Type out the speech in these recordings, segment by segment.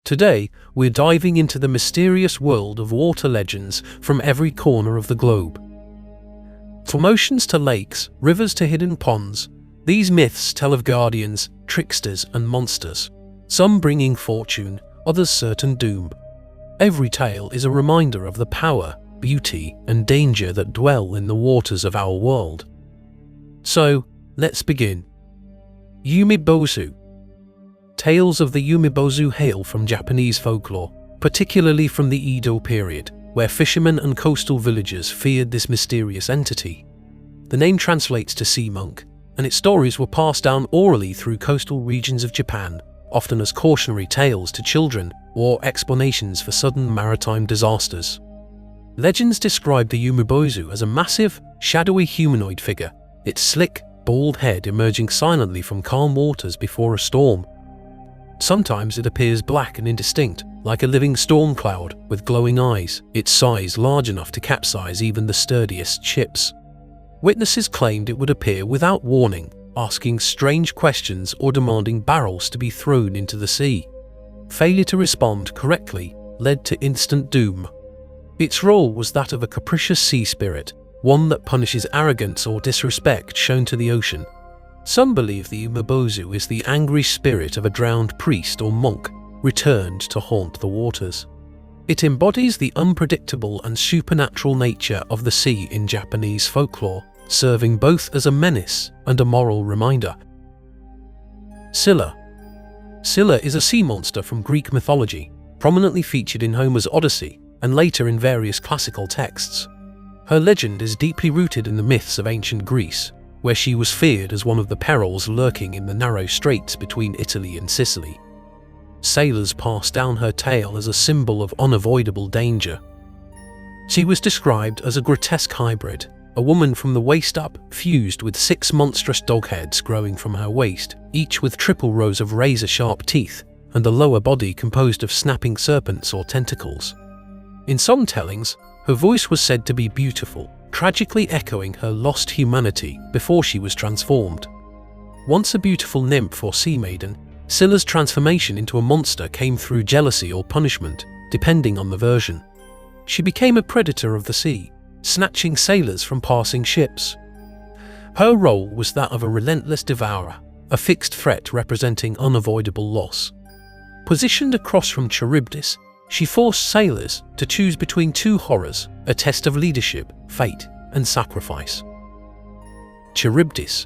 Today, we're diving into the mysterious world of water legends from every corner of the globe. From oceans to lakes, rivers to hidden ponds, these myths tell of guardians, tricksters, and monsters, some bringing fortune, others certain doom. Every tale is a reminder of the power, beauty, and danger that dwell in the waters of our world. So, let's begin. Umibōzu. Tales of the Umibōzu hail from Japanese folklore, particularly from the Edo period, where fishermen and coastal villagers feared this mysterious entity. The name translates to sea monk, and its stories were passed down orally through coastal regions of Japan, often as cautionary tales to children or explanations for sudden maritime disasters. Legends describe the Umibōzu as a massive, shadowy humanoid figure, its slick, bald head emerging silently from calm waters before a storm. Sometimes it appears black and indistinct, like a living storm cloud with glowing eyes, its size large enough to capsize even the sturdiest ships. Witnesses claimed it would appear without warning, asking strange questions or demanding barrels to be thrown into the sea. Failure to respond correctly led to instant doom. Its role was that of a capricious sea spirit, one that punishes arrogance or disrespect shown to the ocean. Some believe the Umibōzu is the angry spirit of a drowned priest or monk, returned to haunt the waters. It embodies the unpredictable and supernatural nature of the sea in Japanese folklore, serving both as a menace and a moral reminder. Scylla. Scylla is a sea monster from Greek mythology, prominently featured in Homer's Odyssey and later in various classical texts. Her legend is deeply rooted in the myths of ancient Greece, where she was feared as one of the perils lurking in the narrow straits between Italy and Sicily. Sailors passed down her tale as a symbol of unavoidable danger. She was described as a grotesque hybrid, a woman from the waist up, fused with 6 monstrous dog heads growing from her waist, each with triple rows of razor-sharp teeth, and the lower body composed of snapping serpents or tentacles. In some tellings, her voice was said to be beautiful, tragically echoing her lost humanity before she was transformed. Once a beautiful nymph or sea maiden, Scylla's transformation into a monster came through jealousy or punishment, depending on the version. She became a predator of the sea, snatching sailors from passing ships. Her role was that of a relentless devourer, a fixed threat representing unavoidable loss. Positioned across from Charybdis, she forced sailors to choose between 2 horrors, a test of leadership, fate, and sacrifice. Charybdis.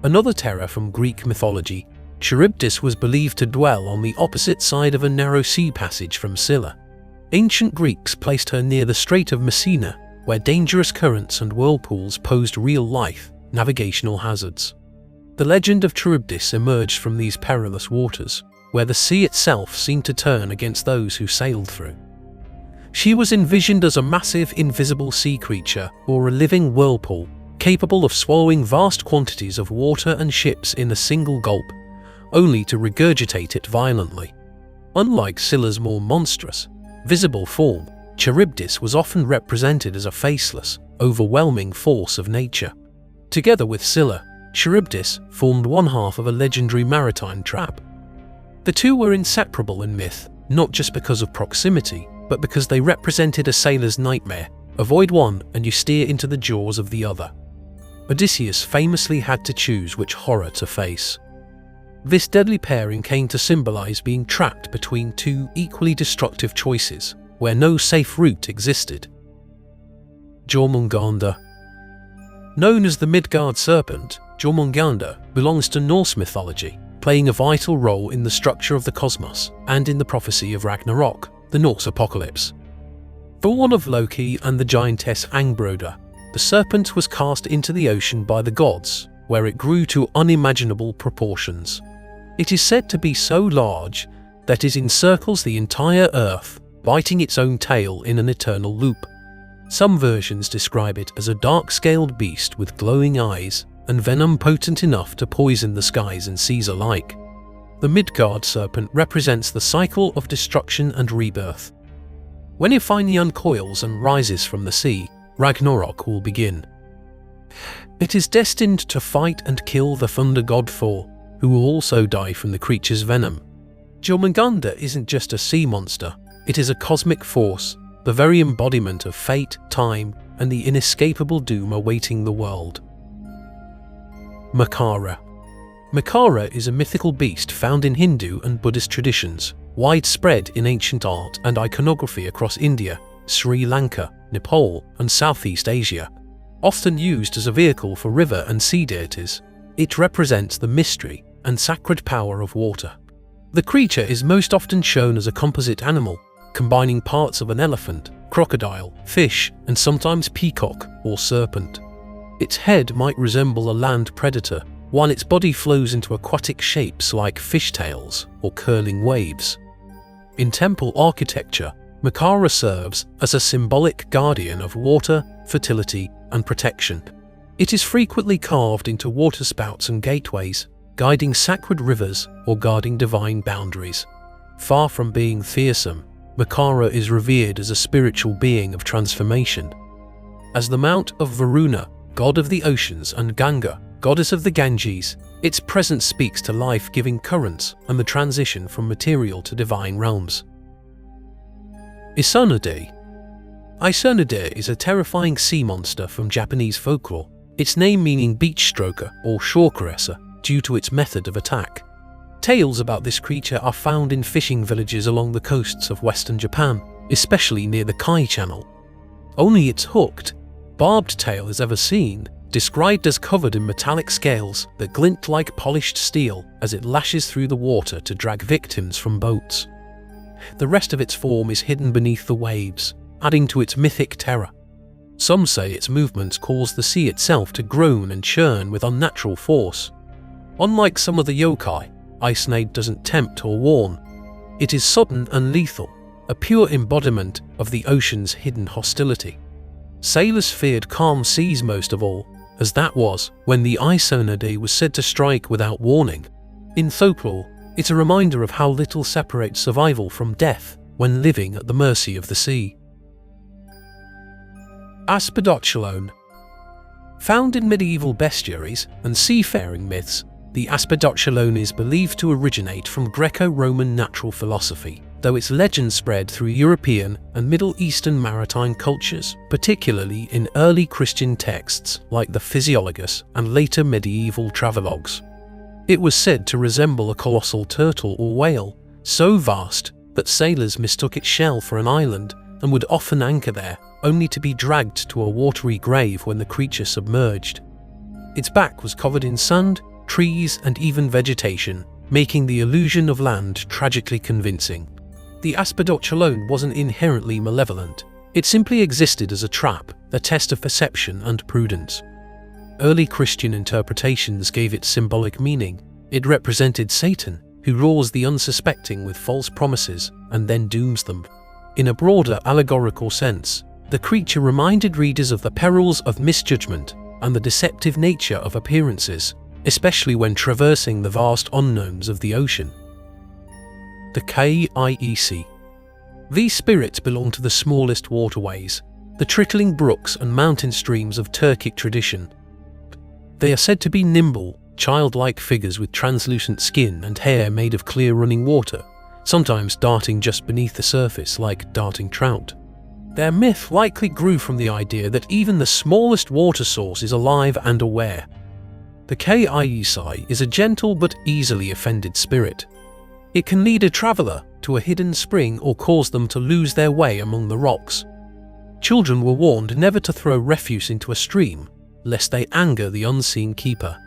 Another terror from Greek mythology, Charybdis was believed to dwell on the opposite side of a narrow sea passage from Scylla. Ancient Greeks placed her near the Strait of Messina, where dangerous currents and whirlpools posed real-life navigational hazards. The legend of Charybdis emerged from these perilous waters, where the sea itself seemed to turn against those who sailed through. She was envisioned as a massive, invisible sea creature or a living whirlpool, capable of swallowing vast quantities of water and ships in a single gulp, only to regurgitate it violently. Unlike Scylla's more monstrous, visible form, Charybdis was often represented as a faceless, overwhelming force of nature. Together with Scylla, Charybdis formed one half of a legendary maritime trap. The two were inseparable in myth, not just because of proximity, but because they represented a sailor's nightmare. Avoid one and you steer into the jaws of the other. Odysseus famously had to choose which horror to face. This deadly pairing came to symbolize being trapped between 2 equally destructive choices, where no safe route existed. Jörmungandr. Known as the Midgard serpent, Jörmungandr belongs to Norse mythology, playing a vital role in the structure of the cosmos and in the prophecy of Ragnarok, the Norse apocalypse. Born of Loki and the giantess Angbroda, the serpent was cast into the ocean by the gods, where it grew to unimaginable proportions. It is said to be so large that it encircles the entire earth, biting its own tail in an eternal loop. Some versions describe it as a dark-scaled beast with glowing eyes and venom potent enough to poison the skies and seas alike. The Midgard serpent represents the cycle of destruction and rebirth. When it finally uncoils and rises from the sea, Ragnarok will begin. It is destined to fight and kill the thunder god Thor, who will also die from the creature's venom. Jörmungandr isn't just a sea monster, it is a cosmic force, the very embodiment of fate, time, and the inescapable doom awaiting the world. Makara. Makara is a mythical beast found in Hindu and Buddhist traditions, widespread in ancient art and iconography across India, Sri Lanka, Nepal, and Southeast Asia. Often used as a vehicle for river and sea deities, it represents the mystery and sacred power of water. The creature is most often shown as a composite animal, combining parts of an elephant, crocodile, fish, and sometimes peacock or serpent. Its head might resemble a land predator, while its body flows into aquatic shapes like fishtails or curling waves. In temple architecture, Makara serves as a symbolic guardian of water, fertility, and protection. It is frequently carved into waterspouts and gateways, guiding sacred rivers or guarding divine boundaries. Far from being fearsome, Makara is revered as a spiritual being of transformation. As the Mount of Varuna, god of the oceans, and Ganga, goddess of the Ganges, its presence speaks to life-giving currents and the transition from material to divine realms. Isonade. Isonade is a terrifying sea monster from Japanese folklore, its name meaning beach stroker or shore caresser due to its method of attack. Tales about this creature are found in fishing villages along the coasts of western Japan, especially near the Kai Channel. Only its hooked, barbed tail is ever seen, described as covered in metallic scales that glint like polished steel as it lashes through the water to drag victims from boats. The rest of its form is hidden beneath the waves, adding to its mythic terror. Some say its movements cause the sea itself to groan and churn with unnatural force. Unlike some of the yokai, Isonade doesn't tempt or warn. It is sudden and lethal, a pure embodiment of the ocean's hidden hostility. Sailors feared calm seas most of all, as that was when the Isonade was said to strike without warning. In folklore, it's a reminder of how little separates survival from death when living at the mercy of the sea. Aspidochelone. Found in medieval bestiaries and seafaring myths, the Aspidochelone is believed to originate from Greco-Roman natural philosophy, though its legend spread through European and Middle Eastern maritime cultures, particularly in early Christian texts like the Physiologus and later medieval travelogues. It was said to resemble a colossal turtle or whale, so vast that sailors mistook its shell for an island and would often anchor there, only to be dragged to a watery grave when the creature submerged. Its back was covered in sand, trees, and even vegetation, making the illusion of land tragically convincing. The Aspidochelone wasn't inherently malevolent. It simply existed as a trap, a test of perception and prudence. Early Christian interpretations gave it symbolic meaning. It represented Satan, who lures the unsuspecting with false promises and then dooms them. In a broader allegorical sense, the creature reminded readers of the perils of misjudgment and the deceptive nature of appearances, especially when traversing the vast unknowns of the ocean. The Çay İyesi. These spirits belong to the smallest waterways, the trickling brooks and mountain streams of Turkic tradition. They are said to be nimble, childlike figures with translucent skin and hair made of clear running water, sometimes darting just beneath the surface like darting trout. Their myth likely grew from the idea that even the smallest water source is alive and aware. The Çay İyesi is a gentle but easily offended spirit. It can lead a traveller to a hidden spring or cause them to lose their way among the rocks. Children were warned never to throw refuse into a stream, lest they anger the unseen keeper.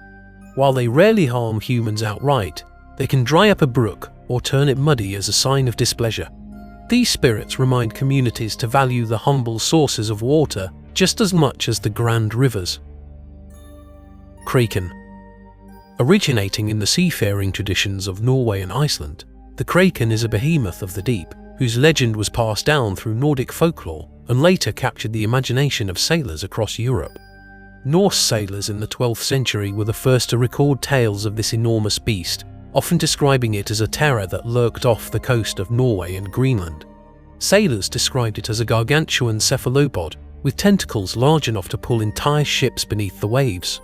While they rarely harm humans outright, they can dry up a brook or turn it muddy as a sign of displeasure. These spirits remind communities to value the humble sources of water just as much as the grand rivers. Kraken. Originating in the seafaring traditions of Norway and Iceland, the Kraken is a behemoth of the deep, whose legend was passed down through Nordic folklore and later captured the imagination of sailors across Europe. Norse sailors in the 12th century were the first to record tales of this enormous beast, often describing it as a terror that lurked off the coast of Norway and Greenland. Sailors described it as a gargantuan cephalopod with tentacles large enough to pull entire ships beneath the waves.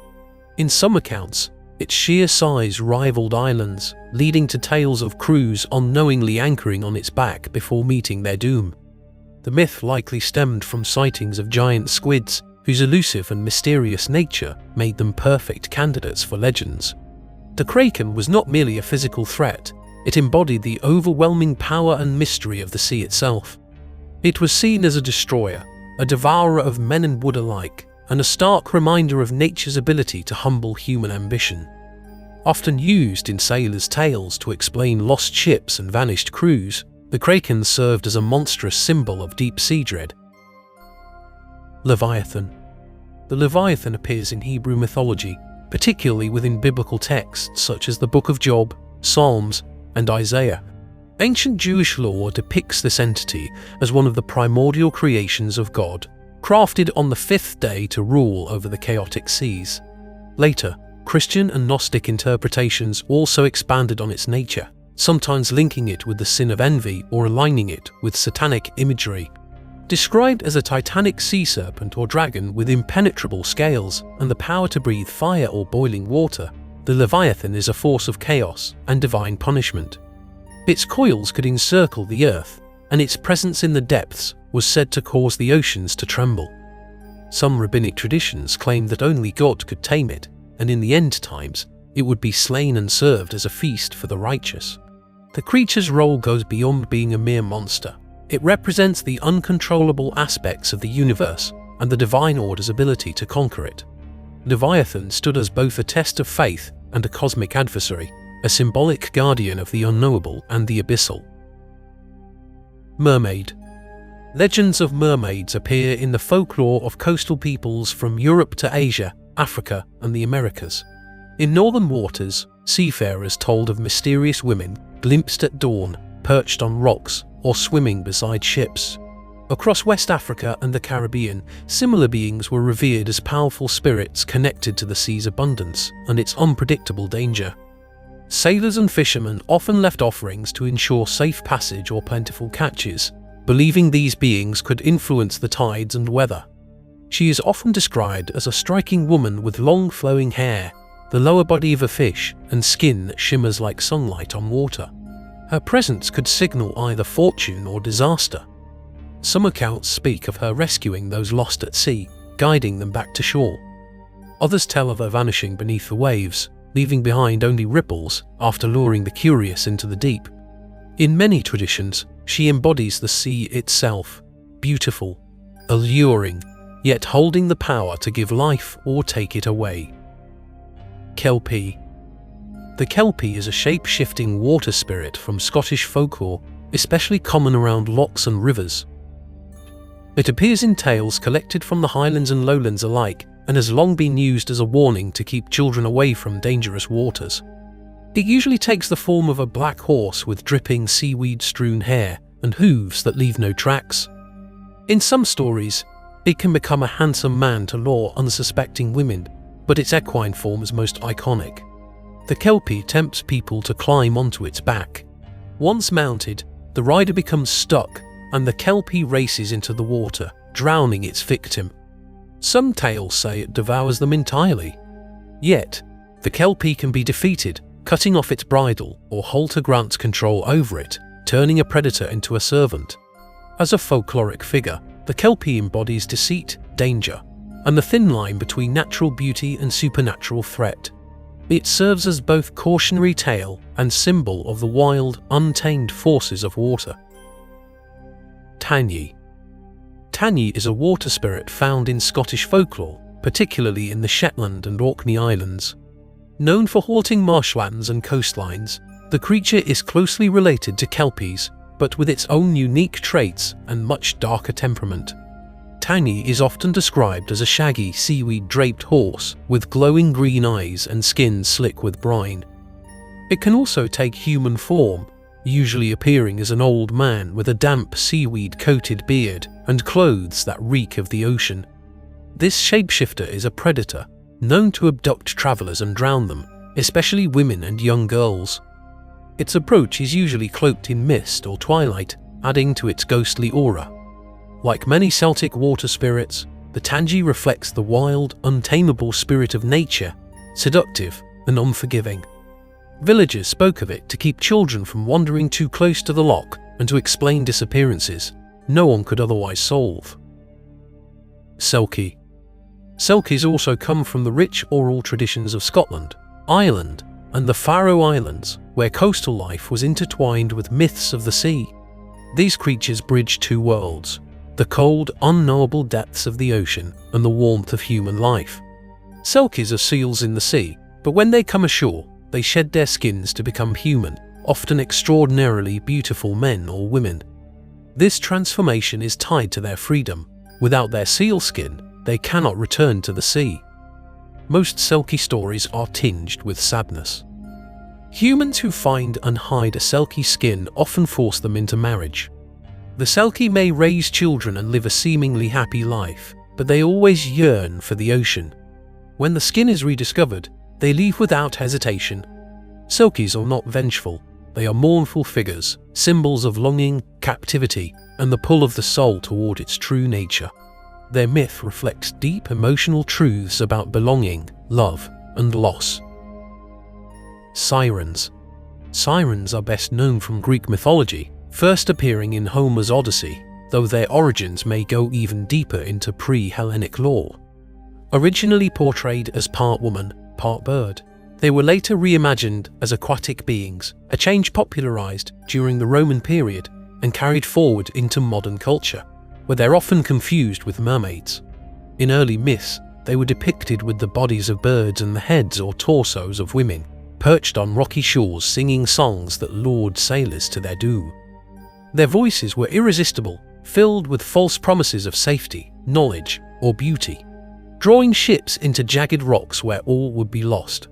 In some accounts, Its sheer size rivaled islands, leading to tales of crews unknowingly anchoring on its back before meeting their doom. The myth likely stemmed from sightings of giant squids, whose elusive and mysterious nature made them perfect candidates for legends. The Kraken was not merely a physical threat, it embodied the overwhelming power and mystery of the sea itself. It was seen as a destroyer, a devourer of men and wood alike, and a stark reminder of nature's ability to humble human ambition. Often used in sailors' tales to explain lost ships and vanished crews, the Kraken served as a monstrous symbol of deep-sea dread. Leviathan. The Leviathan appears in Hebrew mythology, particularly within biblical texts such as the Book of Job, Psalms, and Isaiah. Ancient Jewish lore depicts this entity as one of the primordial creations of God, crafted on the fifth day to rule over the chaotic seas. Later, Christian and Gnostic interpretations also expanded on its nature, sometimes linking it with the sin of envy or aligning it with satanic imagery. Described as a titanic sea serpent or dragon with impenetrable scales and the power to breathe fire or boiling water, the Leviathan is a force of chaos and divine punishment. Its coils could encircle the earth, and its presence in the depths was said to cause the oceans to tremble. Some rabbinic traditions claimed that only God could tame it, and in the end times, it would be slain and served as a feast for the righteous. The creature's role goes beyond being a mere monster. It represents the uncontrollable aspects of the universe and the divine order's ability to conquer it. Leviathan stood as both a test of faith and a cosmic adversary, a symbolic guardian of the unknowable and the abyssal. Mermaid. Legends of mermaids appear in the folklore of coastal peoples from Europe to Asia, Africa, and the Americas. In northern waters, seafarers told of mysterious women glimpsed at dawn, perched on rocks, or swimming beside ships. Across West Africa and the Caribbean, similar beings were revered as powerful spirits connected to the sea's abundance and its unpredictable danger. Sailors and fishermen often left offerings to ensure safe passage or plentiful catches, believing these beings could influence the tides and weather. She is often described as a striking woman with long flowing hair, the lower body of a fish, and skin that shimmers like sunlight on water. Her presence could signal either fortune or disaster. Some accounts speak of her rescuing those lost at sea, guiding them back to shore. Others tell of her vanishing beneath the waves, leaving behind only ripples after luring the curious into the deep. In many traditions, she embodies the sea itself, beautiful, alluring, yet holding the power to give life or take it away. Kelpie. The Kelpie is a shape-shifting water spirit from Scottish folklore, especially common around lochs and rivers. It appears in tales collected from the Highlands and Lowlands alike, and has long been used as a warning to keep children away from dangerous waters. It usually takes the form of a black horse with dripping seaweed-strewn hair and hooves that leave no tracks. In some stories, it can become a handsome man to lure unsuspecting women, but its equine form is most iconic. The Kelpie tempts people to climb onto its back. Once mounted, the rider becomes stuck, and the Kelpie races into the water, drowning its victim. Some tales say it devours them entirely. Yet, the Kelpie can be defeated, cutting off its bridle, or Halter grants control over it, turning a predator into a servant. As a folkloric figure, the Kelpie embodies deceit, danger, and the thin line between natural beauty and supernatural threat. It serves as both cautionary tale and symbol of the wild, untamed forces of water. Tangie. Tangie is a water spirit found in Scottish folklore, particularly in the Shetland and Orkney Islands. Known for haunting marshlands and coastlines, the creature is closely related to Kelpies, but with its own unique traits and much darker temperament. Tangie is often described as a shaggy, seaweed-draped horse with glowing green eyes and skin slick with brine. It can also take human form, usually appearing as an old man with a damp, seaweed-coated beard and clothes that reek of the ocean. This shapeshifter is a predator, known to abduct travelers and drown them, especially women and young girls. Its approach is usually cloaked in mist or twilight, adding to its ghostly aura. Like many Celtic water spirits, the Tangie reflects the wild, untamable spirit of nature, seductive and unforgiving. Villagers spoke of it to keep children from wandering too close to the loch and to explain disappearances no one could otherwise solve. Selkie. Selkies also come from the rich oral traditions of Scotland, Ireland, and the Faroe Islands, where coastal life was intertwined with myths of the sea. These creatures bridge two worlds, the cold, unknowable depths of the ocean and the warmth of human life. Selkies are seals in the sea, but when they come ashore, they shed their skins to become human, often extraordinarily beautiful men or women. This transformation is tied to their freedom. Without their seal skin, they cannot return to the sea. Most Selkie stories are tinged with sadness. Humans who find and hide a Selkie skin often force them into marriage. The Selkie may raise children and live a seemingly happy life, but they always yearn for the ocean. When the skin is rediscovered, they leave without hesitation. Selkies are not vengeful. They are mournful figures, symbols of longing, captivity, and the pull of the soul toward its true nature. Their myth reflects deep emotional truths about belonging, love, and loss. Sirens. Sirens are best known from Greek mythology, first appearing in Homer's Odyssey, though their origins may go even deeper into pre-Hellenic lore. Originally portrayed as part woman, part bird, they were later reimagined as aquatic beings, a change popularized during the Roman period and carried forward into modern culture, where they're often confused with mermaids. In early myths, they were depicted with the bodies of birds and the heads or torsos of women, perched on rocky shores singing songs that lured sailors to their doom. Their voices were irresistible, filled with false promises of safety, knowledge, or beauty, drawing ships into jagged rocks where all would be lost.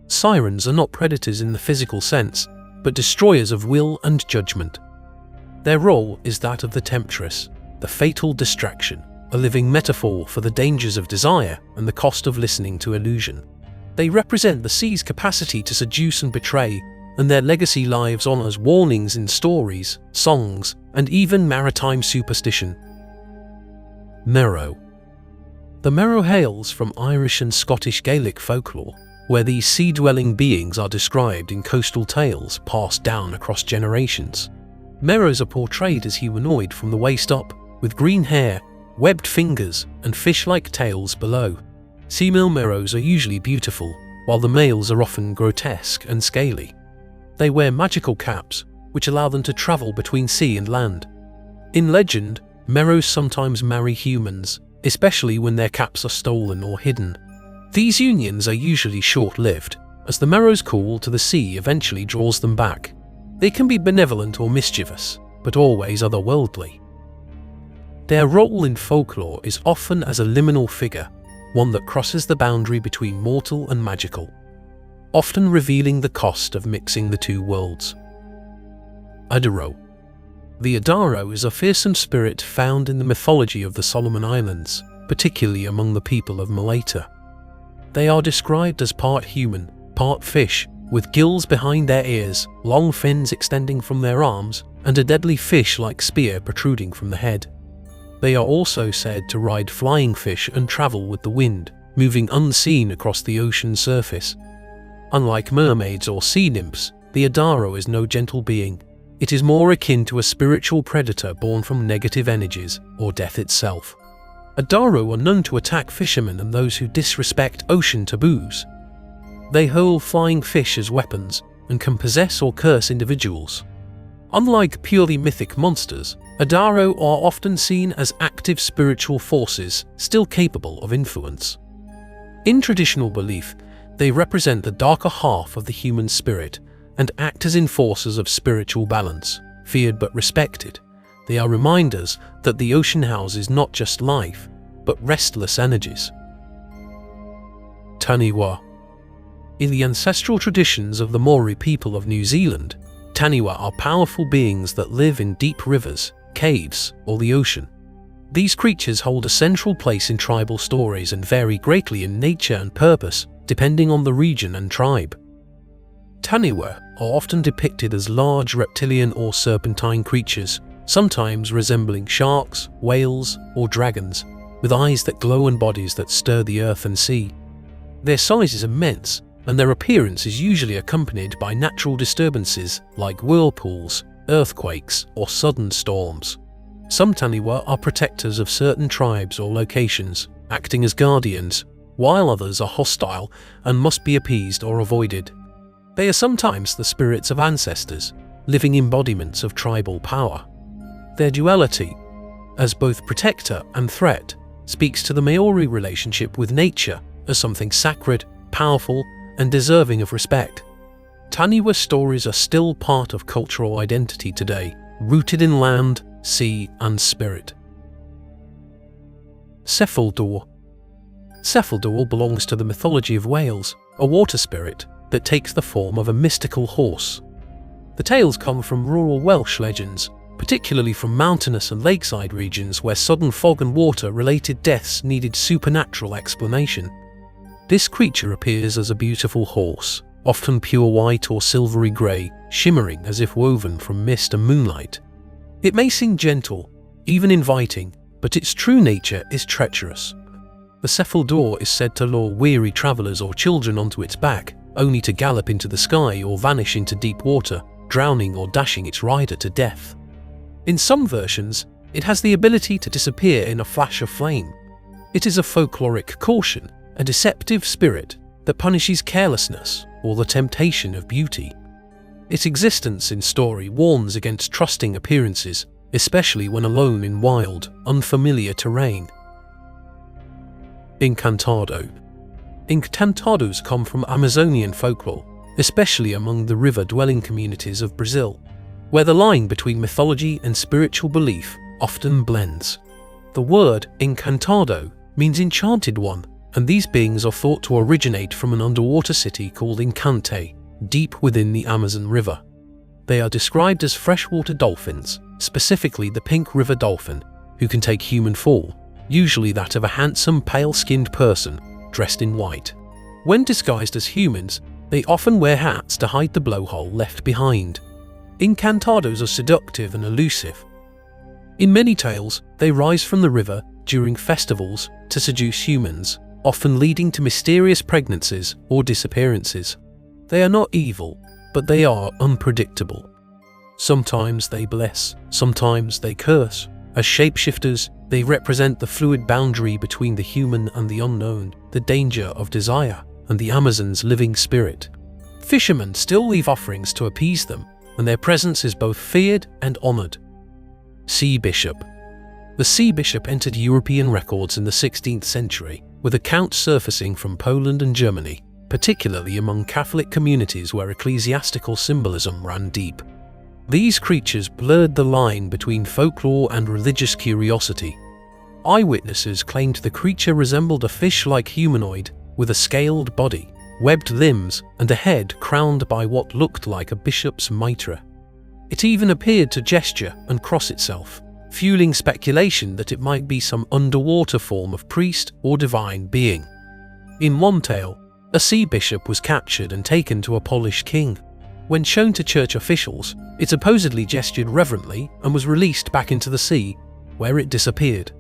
Sirens are not predators in the physical sense, but destroyers of will and judgment. Their role is that of the temptress, the fatal distraction, a living metaphor for the dangers of desire and the cost of listening to illusion. They represent the sea's capacity to seduce and betray, and their legacy lives on as warnings in stories, songs, and even maritime superstition. Merrow. The Merrow hails from Irish and Scottish Gaelic folklore, where these sea-dwelling beings are described in coastal tales passed down across generations. Merrows are portrayed as humanoid from the waist up, with green hair, webbed fingers, and fish-like tails below. Female Merrows are usually beautiful, while the males are often grotesque and scaly. They wear magical caps, which allow them to travel between sea and land. In legend, Merrows sometimes marry humans, especially when their caps are stolen or hidden. These unions are usually short-lived, as the Merrow's call to the sea eventually draws them back. They can be benevolent or mischievous, but always otherworldly. Their role in folklore is often as a liminal figure, one that crosses the boundary between mortal and magical, often revealing the cost of mixing the two worlds. Adaro. The Adaro is a fearsome spirit found in the mythology of the Solomon Islands, particularly among the people of Malta. They are described as part human, part fish, with gills behind their ears, long fins extending from their arms, and a deadly fish-like spear protruding from the head. They are also said to ride flying fish and travel with the wind, moving unseen across the ocean surface. Unlike mermaids or sea nymphs, the Adaro is no gentle being. It is more akin to a spiritual predator born from negative energies or death itself. Adaro are known to attack fishermen and those who disrespect ocean taboos. They hurl flying fish as weapons and can possess or curse individuals. Unlike purely mythic monsters, Adaro are often seen as active spiritual forces still capable of influence. In traditional belief, they represent the darker half of the human spirit and act as enforcers of spiritual balance, feared but respected. They are reminders that the ocean houses not just life, but restless energies. Taniwha. In the ancestral traditions of the Maori people of New Zealand, Taniwha are powerful beings that live in deep rivers, caves, or the ocean. These creatures hold a central place in tribal stories and vary greatly in nature and purpose, depending on the region and tribe. Taniwha are often depicted as large reptilian or serpentine creatures, sometimes resembling sharks, whales, or dragons, with eyes that glow and bodies that stir the earth and sea. Their size is immense, and their appearance is usually accompanied by natural disturbances like whirlpools, earthquakes, or sudden storms. Some Taniwha are protectors of certain tribes or locations, acting as guardians, while others are hostile and must be appeased or avoided. They are sometimes the spirits of ancestors, living embodiments of tribal power. Their duality, as both protector and threat, speaks to the Maori relationship with nature as something sacred, powerful, and deserving of respect. Taniwha stories are still part of cultural identity today, rooted in land, sea, and spirit. Ceffyl Dŵr. Ceffyl Dŵr belongs to the mythology of Wales, a water spirit that takes the form of a mystical horse. The tales come from rural Welsh legends, particularly from mountainous and lakeside regions where sudden fog and water-related deaths needed supernatural explanation. This creature appears as a beautiful horse, often pure white or silvery grey, shimmering as if woven from mist and moonlight. It may seem gentle, even inviting, but its true nature is treacherous. The Ceffyl Dŵr is said to lure weary travellers or children onto its back, only to gallop into the sky or vanish into deep water, drowning or dashing its rider to death. In some versions, it has the ability to disappear in a flash of flame. It is a folkloric caution, a deceptive spirit that punishes carelessness or the temptation of beauty. Its existence in story warns against trusting appearances, especially when alone in wild, unfamiliar terrain. Encantado. Encantados come from Amazonian folklore, especially among the river-dwelling communities of Brazil, where the line between mythology and spiritual belief often blends. The word Encantado means enchanted one, and these beings are thought to originate from an underwater city called Encante, deep within the Amazon River. They are described as freshwater dolphins, specifically the pink river dolphin, who can take human form, usually that of a handsome, pale-skinned person dressed in white. When disguised as humans, they often wear hats to hide the blowhole left behind. Encantados are seductive and elusive. In many tales, they rise from the river during festivals to seduce humans, often leading to mysterious pregnancies or disappearances. They are not evil, but they are unpredictable. Sometimes they bless, sometimes they curse. As shapeshifters, they represent the fluid boundary between the human and the unknown, the danger of desire, and the Amazon's living spirit. Fishermen still leave offerings to appease them, and their presence is both feared and honoured. Sea Bishop. The sea bishop entered European records in the 16th century, with accounts surfacing from Poland and Germany, particularly among Catholic communities where ecclesiastical symbolism ran deep. These creatures blurred the line between folklore and religious curiosity. Eyewitnesses claimed the creature resembled a fish-like humanoid with a scaled body, webbed limbs, and a head crowned by what looked like a bishop's mitre. It even appeared to gesture and cross itself, fueling speculation that it might be some underwater form of priest or divine being. In one tale, a sea bishop was captured and taken to a Polish king. When shown to church officials, it supposedly gestured reverently and was released back into the sea, where it disappeared.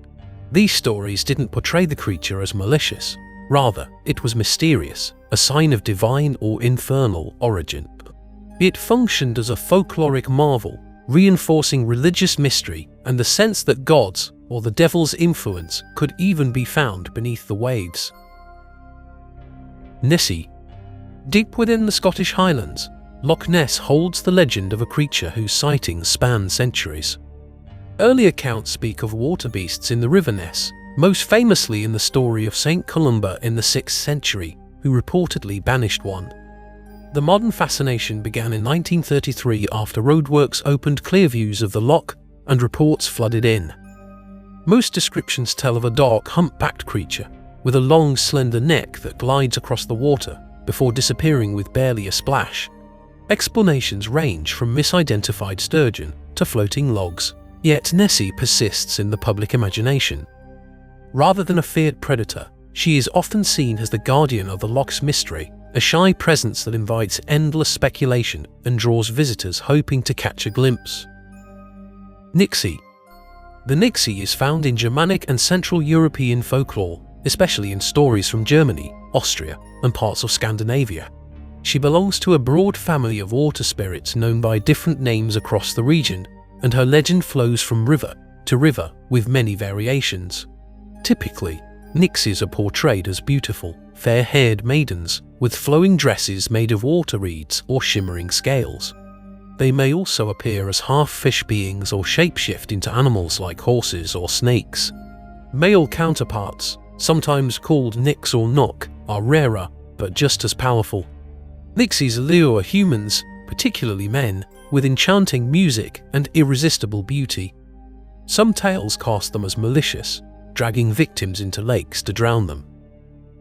These stories didn't portray the creature as malicious. Rather, it was mysterious, a sign of divine or infernal origin. It functioned as a folkloric marvel, reinforcing religious mystery and the sense that God's or the devil's influence could even be found beneath the waves. Nessie. Deep within the Scottish Highlands, Loch Ness holds the legend of a creature whose sightings span centuries. Early accounts speak of water beasts in the River Ness, most famously in the story of St. Columba in the 6th century, who reportedly banished one. The modern fascination began in 1933 after roadworks opened clear views of the loch and reports flooded in. Most descriptions tell of a dark, humpbacked creature with a long, slender neck that glides across the water before disappearing with barely a splash. Explanations range from misidentified sturgeon to floating logs, yet Nessie persists in the public imagination. Rather than a feared predator, she is often seen as the guardian of the loch's mystery, a shy presence that invites endless speculation and draws visitors hoping to catch a glimpse. Nixie. The Nixie is found in Germanic and Central European folklore, especially in stories from Germany, Austria, and parts of Scandinavia. She belongs to a broad family of water spirits known by different names across the region, and her legend flows from river to river with many variations. Typically, Nixies are portrayed as beautiful, fair-haired maidens with flowing dresses made of water reeds or shimmering scales. They may also appear as half-fish beings or shapeshift into animals like horses or snakes. Male counterparts, sometimes called Nix or Nock, are rarer but just as powerful. Nixies lure humans, particularly men, with enchanting music and irresistible beauty. Some tales cast them as malicious, dragging victims into lakes to drown them.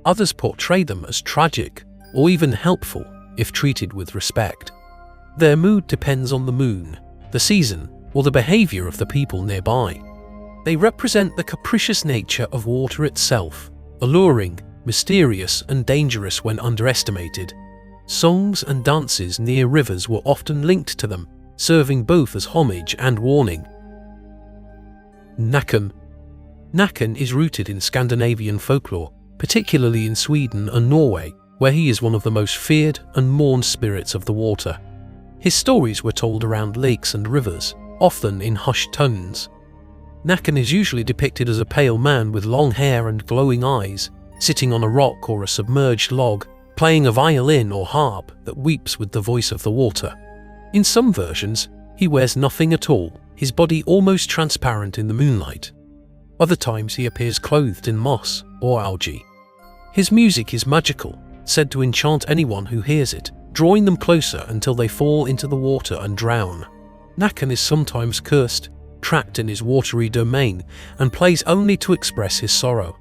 Others portray them as tragic or even helpful if treated with respect. Their mood depends on the moon, the season, or the behavior of the people nearby. They represent the capricious nature of water itself, alluring, mysterious, and dangerous when underestimated. Songs and dances near rivers were often linked to them, serving both as homage and warning. Näcken. Näcken is rooted in Scandinavian folklore, particularly in Sweden and Norway, where he is one of the most feared and mourned spirits of the water. His stories were told around lakes and rivers, often in hushed tones. Näcken is usually depicted as a pale man with long hair and glowing eyes, sitting on a rock or a submerged log, playing a violin or harp that weeps with the voice of the water. In some versions, he wears nothing at all, his body almost transparent in the moonlight. Other times he appears clothed in moss or algae. His music is magical, said to enchant anyone who hears it, drawing them closer until they fall into the water and drown. Näcken is sometimes cursed, trapped in his watery domain, and plays only to express his sorrow.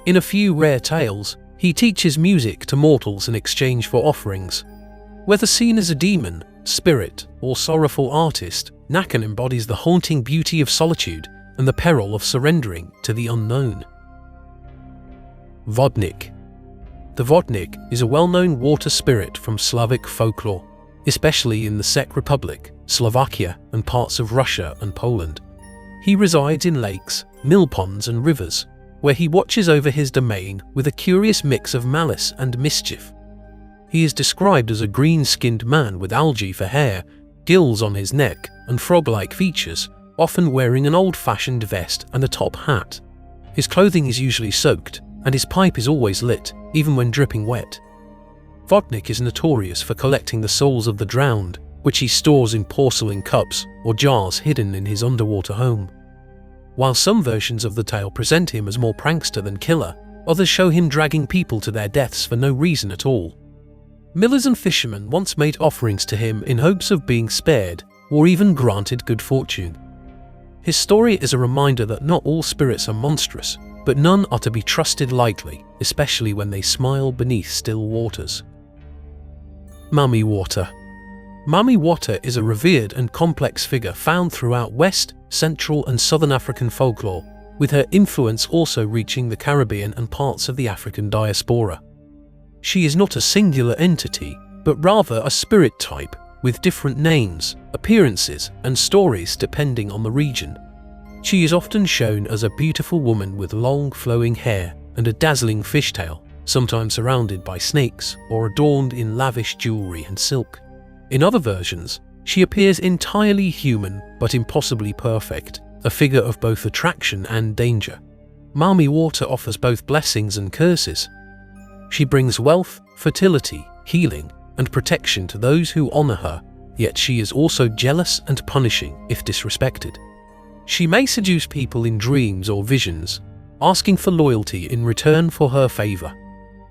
In a few rare tales, he teaches music to mortals in exchange for offerings. Whether seen as a demon, spirit, or sorrowful artist, Näcken embodies the haunting beauty of solitude and the peril of surrendering to the unknown. Vodník. The Vodník is a well-known water spirit from Slavic folklore, especially in the Czech Republic, Slovakia, and parts of Russia and Poland. He resides in lakes, mill ponds, and rivers, where he watches over his domain with a curious mix of malice and mischief. He is described as a green-skinned man with algae for hair, gills on his neck, and frog-like features, often wearing an old-fashioned vest and a top hat. His clothing is usually soaked, and his pipe is always lit, even when dripping wet. Vodník is notorious for collecting the souls of the drowned, which he stores in porcelain cups or jars hidden in his underwater home. While some versions of the tale present him as more prankster than killer, others show him dragging people to their deaths for no reason at all. Millers and fishermen once made offerings to him in hopes of being spared or even granted good fortune. His story is a reminder that not all spirits are monstrous, but none are to be trusted lightly, especially when they smile beneath still waters. Mami Wata. Mami Wata is a revered and complex figure found throughout West, Central and Southern African folklore, with her influence also reaching the Caribbean and parts of the African diaspora. She is not a singular entity, but rather a spirit type, with different names, appearances, and stories depending on the region. She is often shown as a beautiful woman with long flowing hair and a dazzling fishtail, sometimes surrounded by snakes or adorned in lavish jewelry and silk. In other versions, she appears entirely human but impossibly perfect, a figure of both attraction and danger. Mami Wata offers both blessings and curses. She brings wealth, fertility, healing, and protection to those who honor her, yet she is also jealous and punishing if disrespected. She may seduce people in dreams or visions, asking for loyalty in return for her favor.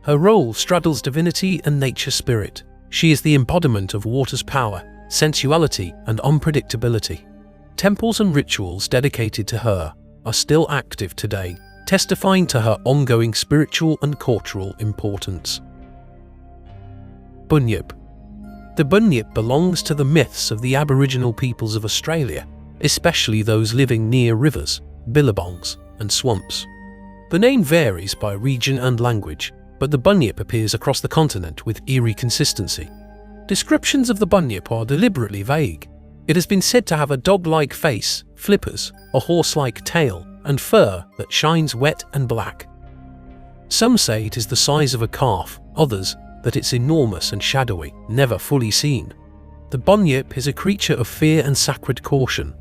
Her role straddles divinity and nature spirit. She is the embodiment of water's power, sensuality, and unpredictability. Temples and rituals dedicated to her are still active today, testifying to her ongoing spiritual and cultural importance. Bunyip. The Bunyip belongs to the myths of the Aboriginal peoples of Australia, especially those living near rivers, billabongs, and swamps. The name varies by region and language, but the Bunyip appears across the continent with eerie consistency. Descriptions of the Bunyip are deliberately vague. It has been said to have a dog-like face, flippers, a horse-like tail, and fur that shines wet and black. Some say it is the size of a calf, others that it's enormous and shadowy, never fully seen. The Bunyip is a creature of fear and sacred caution.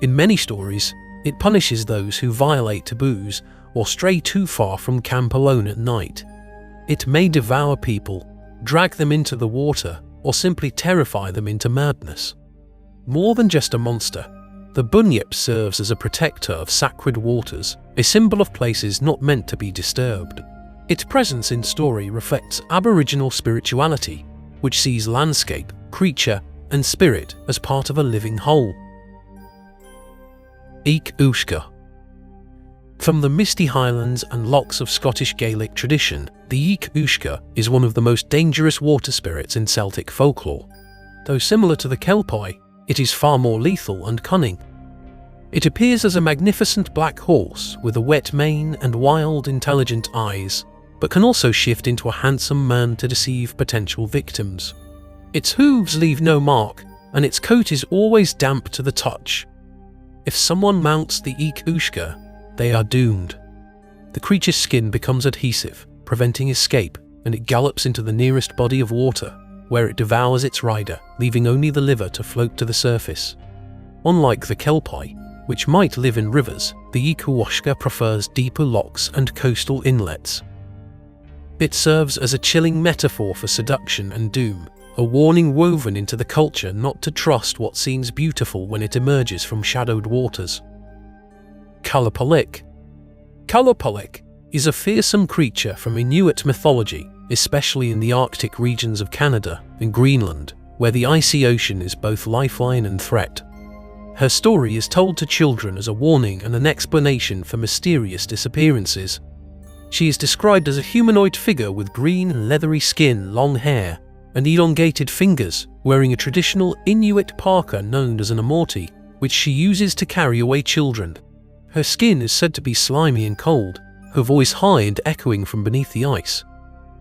In many stories, it punishes those who violate taboos or stray too far from camp alone at night. It may devour people, drag them into the water, or simply terrify them into madness. More than just a monster, the Bunyip serves as a protector of sacred waters, a symbol of places not meant to be disturbed. Its presence in story reflects Aboriginal spirituality, which sees landscape, creature, and spirit as part of a living whole. Each-Uisge. From the misty highlands and lochs of Scottish Gaelic tradition, the Each-Uisge is one of the most dangerous water spirits in Celtic folklore. Though similar to the Kelpie, it is far more lethal and cunning. It appears as a magnificent black horse with a wet mane and wild, intelligent eyes, but can also shift into a handsome man to deceive potential victims. Its hooves leave no mark, and its coat is always damp to the touch. If someone mounts the Each-Uisge, they are doomed. The creature's skin becomes adhesive, preventing escape, and it gallops into the nearest body of water, where it devours its rider, leaving only the liver to float to the surface. Unlike the Kelpie, which might live in rivers, the Each-Uisge prefers deeper lochs and coastal inlets. It serves as a chilling metaphor for seduction and doom, a warning woven into the culture not to trust what seems beautiful when it emerges from shadowed waters. Kelpie. Kelpie is a fearsome creature from Inuit mythology, especially in the Arctic regions of Canada and Greenland, where the icy ocean is both lifeline and threat. Her story is told to children as a warning and an explanation for mysterious disappearances. She is described as a humanoid figure with green, leathery skin, long hair, and elongated fingers, wearing a traditional Inuit parka known as an amorti, which she uses to carry away children. Her skin is said to be slimy and cold, her voice high and echoing from beneath the ice.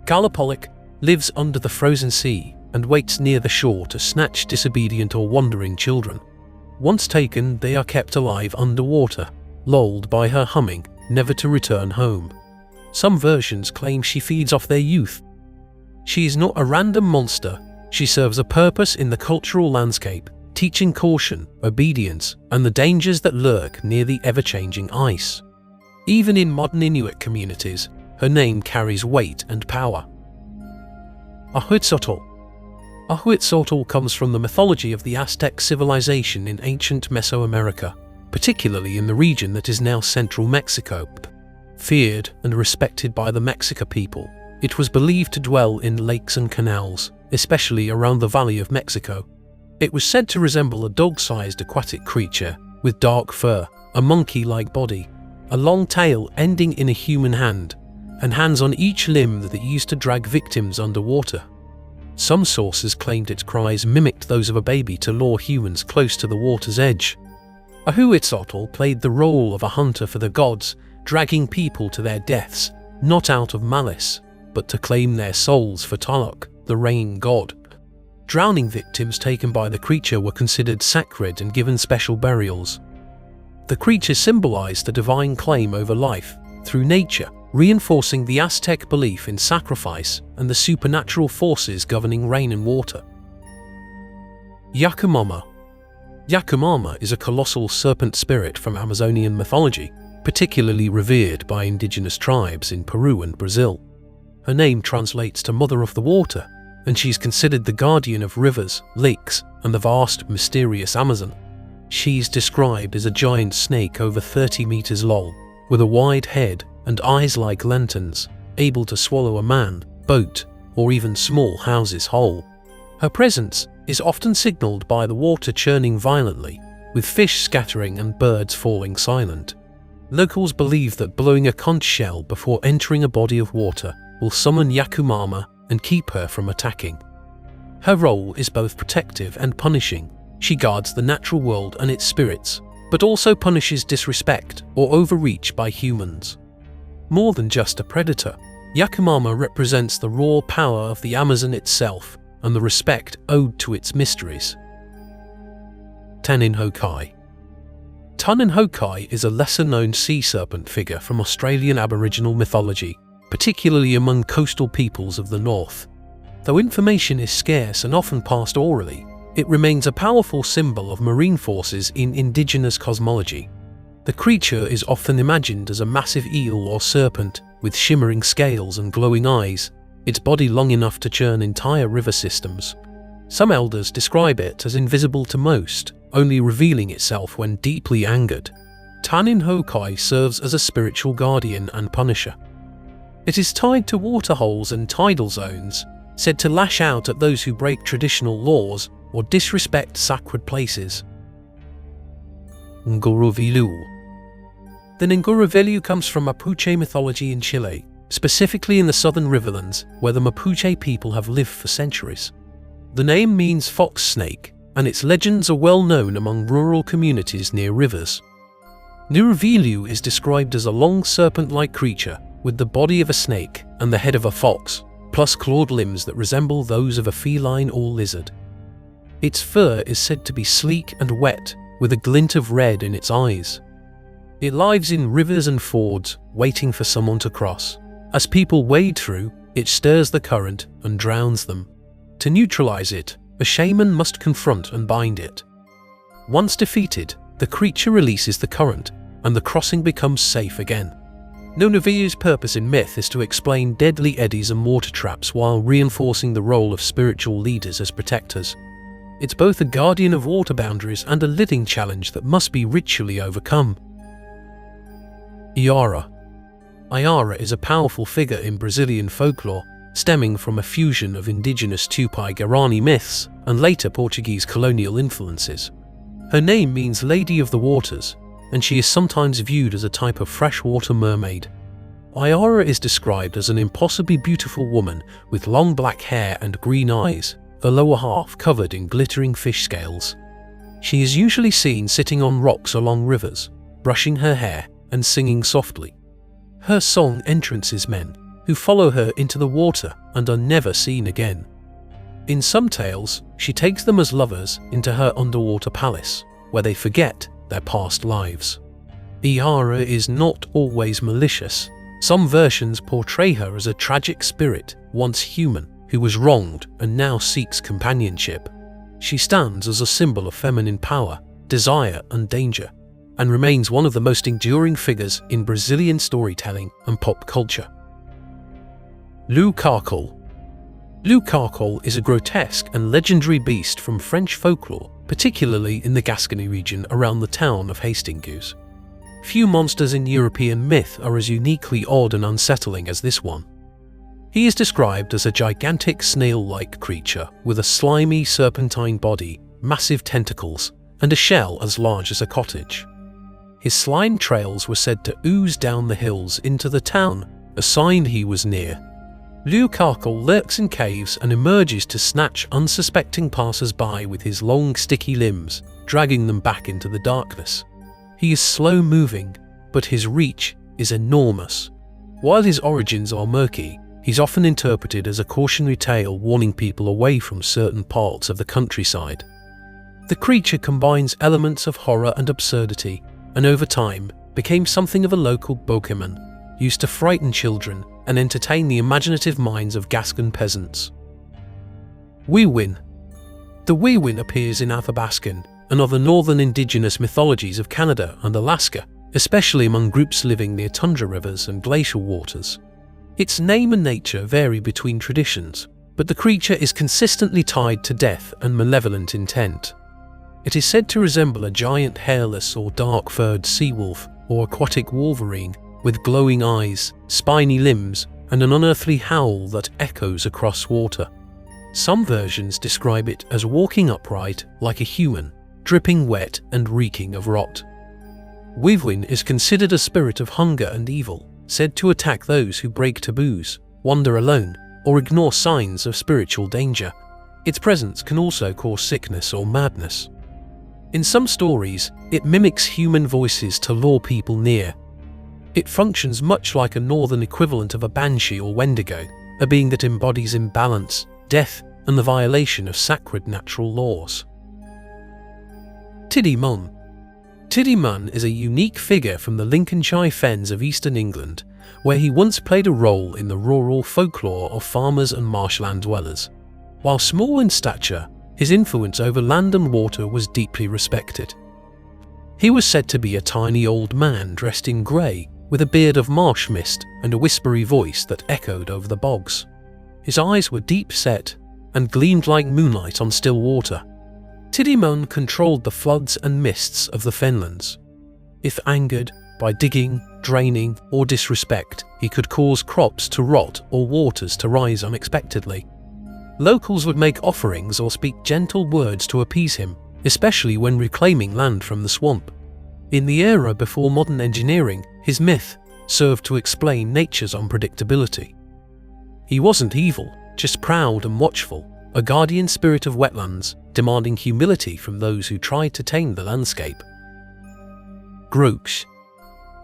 Kelpie lives under the frozen sea and waits near the shore to snatch disobedient or wandering children. Once taken, they are kept alive underwater, lulled by her humming, never to return home. Some versions claim she feeds off their youth. She is not a random monster, she serves a purpose in the cultural landscape, teaching caution, obedience, and the dangers that lurk near the ever-changing ice. Even in modern Inuit communities, her name carries weight and power. Ahuitzotl. Ahuitzotl comes from the mythology of the Aztec civilization in ancient Mesoamerica, particularly in the region that is now central Mexico. Feared and respected by the Mexica people, it was believed to dwell in lakes and canals, especially around the Valley of Mexico. It was said to resemble a dog-sized aquatic creature with dark fur, a monkey-like body, a long tail ending in a human hand, and hands on each limb that it used to drag victims underwater. Some sources claimed its cries mimicked those of a baby to lure humans close to the water's edge. Ahuitzotl played the role of a hunter for the gods, dragging people to their deaths, not out of malice, but to claim their souls for Tlaloc, the rain god. Drowning victims taken by the creature were considered sacred and given special burials. The creature symbolized the divine claim over life through nature, reinforcing the Aztec belief in sacrifice and the supernatural forces governing rain and water. Yakumama. Yakumama is a colossal serpent spirit from Amazonian mythology, particularly revered by indigenous tribes in Peru and Brazil. Her name translates to Mother of the Water, and she's considered the guardian of rivers, lakes, and the vast, mysterious Amazon. She's described as a giant snake over 30 meters long, with a wide head and eyes like lanterns, able to swallow a man, boat, or even small houses whole. Her presence is often signaled by the water churning violently, with fish scattering and birds falling silent. Locals believe that blowing a conch shell before entering a body of water will summon Yakumama and keep her from attacking. Her role is both protective and punishing. She guards the natural world and its spirits, but also punishes disrespect or overreach by humans. More than just a predator, Yakumama represents the raw power of the Amazon itself and the respect owed to its mysteries. Taniwha. Taniwha is a lesser-known sea serpent figure from Australian Aboriginal mythology, particularly among coastal peoples of the north. Though information is scarce and often passed orally, it remains a powerful symbol of marine forces in indigenous cosmology. The creature is often imagined as a massive eel or serpent with shimmering scales and glowing eyes, its body long enough to churn entire river systems. Some elders describe it as invisible to most, only revealing itself when deeply angered. Taniwha serves as a spiritual guardian and punisher. It is tied to waterholes and tidal zones, said to lash out at those who break traditional laws or disrespect sacred places. Nguruvelu. The Nguruvelu comes from Mapuche mythology in Chile, specifically in the southern riverlands where the Mapuche people have lived for centuries. The name means fox snake, and its legends are well known among rural communities near rivers. Nguruvelu is described as a long serpent-like creature with the body of a snake and the head of a fox, plus clawed limbs that resemble those of a feline or lizard. Its fur is said to be sleek and wet, with a glint of red in its eyes. It lives in rivers and fords, waiting for someone to cross. As people wade through, it stirs the current and drowns them. To neutralize it, a shaman must confront and bind it. Once defeated, the creature releases the current, and the crossing becomes safe again. Nguruvelu's purpose in myth is to explain deadly eddies and water traps while reinforcing the role of spiritual leaders as protectors. It's both a guardian of water boundaries and a living challenge that must be ritually overcome. Iara. Iara is a powerful figure in Brazilian folklore, stemming from a fusion of indigenous Tupi-Guarani myths and later Portuguese colonial influences. Her name means Lady of the Waters, and she is sometimes viewed as a type of freshwater mermaid. Iara is described as an impossibly beautiful woman with long black hair and green eyes, the lower half covered in glittering fish scales. She is usually seen sitting on rocks along rivers, brushing her hair and singing softly. Her song entrances men, who follow her into the water and are never seen again. In some tales, she takes them as lovers into her underwater palace, where they forget their past lives. Iara is not always malicious. Some versions portray her as a tragic spirit, once human, who was wronged and now seeks companionship. She stands as a symbol of feminine power, desire and danger, and remains one of the most enduring figures in Brazilian storytelling and pop culture. Loup-Garou. Loup-Garou is a grotesque and legendary beast from French folklore, particularly in the Gascony region around the town of Hastings. Few monsters in European myth are as uniquely odd and unsettling as this one. He is described as a gigantic snail-like creature with a slimy serpentine body, massive tentacles, and a shell as large as a cottage. His slime trails were said to ooze down the hills into the town, a sign he was near. Loup-Garou lurks in caves and emerges to snatch unsuspecting passers-by with his long sticky limbs, dragging them back into the darkness. He is slow-moving, but his reach is enormous. While his origins are murky, he's often interpreted as a cautionary tale warning people away from certain parts of the countryside. The creature combines elements of horror and absurdity, and over time became something of a local Pokémon, used to frighten children and entertain the imaginative minds of Gascon peasants. Weewin. The Weewin appears in Athabascan and other northern indigenous mythologies of Canada and Alaska, especially among groups living near tundra rivers and glacial waters. Its name and nature vary between traditions, but the creature is consistently tied to death and malevolent intent. It is said to resemble a giant hairless or dark-furred seawolf or aquatic wolverine, with glowing eyes, spiny limbs, and an unearthly howl that echoes across water. Some versions describe it as walking upright like a human, dripping wet and reeking of rot. Weewin is considered a spirit of hunger and evil, said to attack those who break taboos, wander alone, or ignore signs of spiritual danger. Its presence can also cause sickness or madness. In some stories, it mimics human voices to lure people near. It functions much like a northern equivalent of a banshee or wendigo, a being that embodies imbalance, death, and the violation of sacred natural laws. Tiddy Mun. Tiddy Mun is a unique figure from the Lincolnshire Fens of eastern England where he once played a role in the rural folklore of farmers and marshland dwellers. While small in stature, his influence over land and water was deeply respected. He was said to be a tiny old man dressed in grey, with a beard of marsh mist and a whispery voice that echoed over the bogs. His eyes were deep set and gleamed like moonlight on still water. Tiddy Mun controlled the floods and mists of the fenlands. If angered by digging, draining, or disrespect, he could cause crops to rot or waters to rise unexpectedly. Locals would make offerings or speak gentle words to appease him, especially when reclaiming land from the swamp. In the era before modern engineering, his myth served to explain nature's unpredictability. He wasn't evil, just proud and watchful, a guardian spirit of wetlands, demanding humility from those who tried to tame the landscape. Groac'h.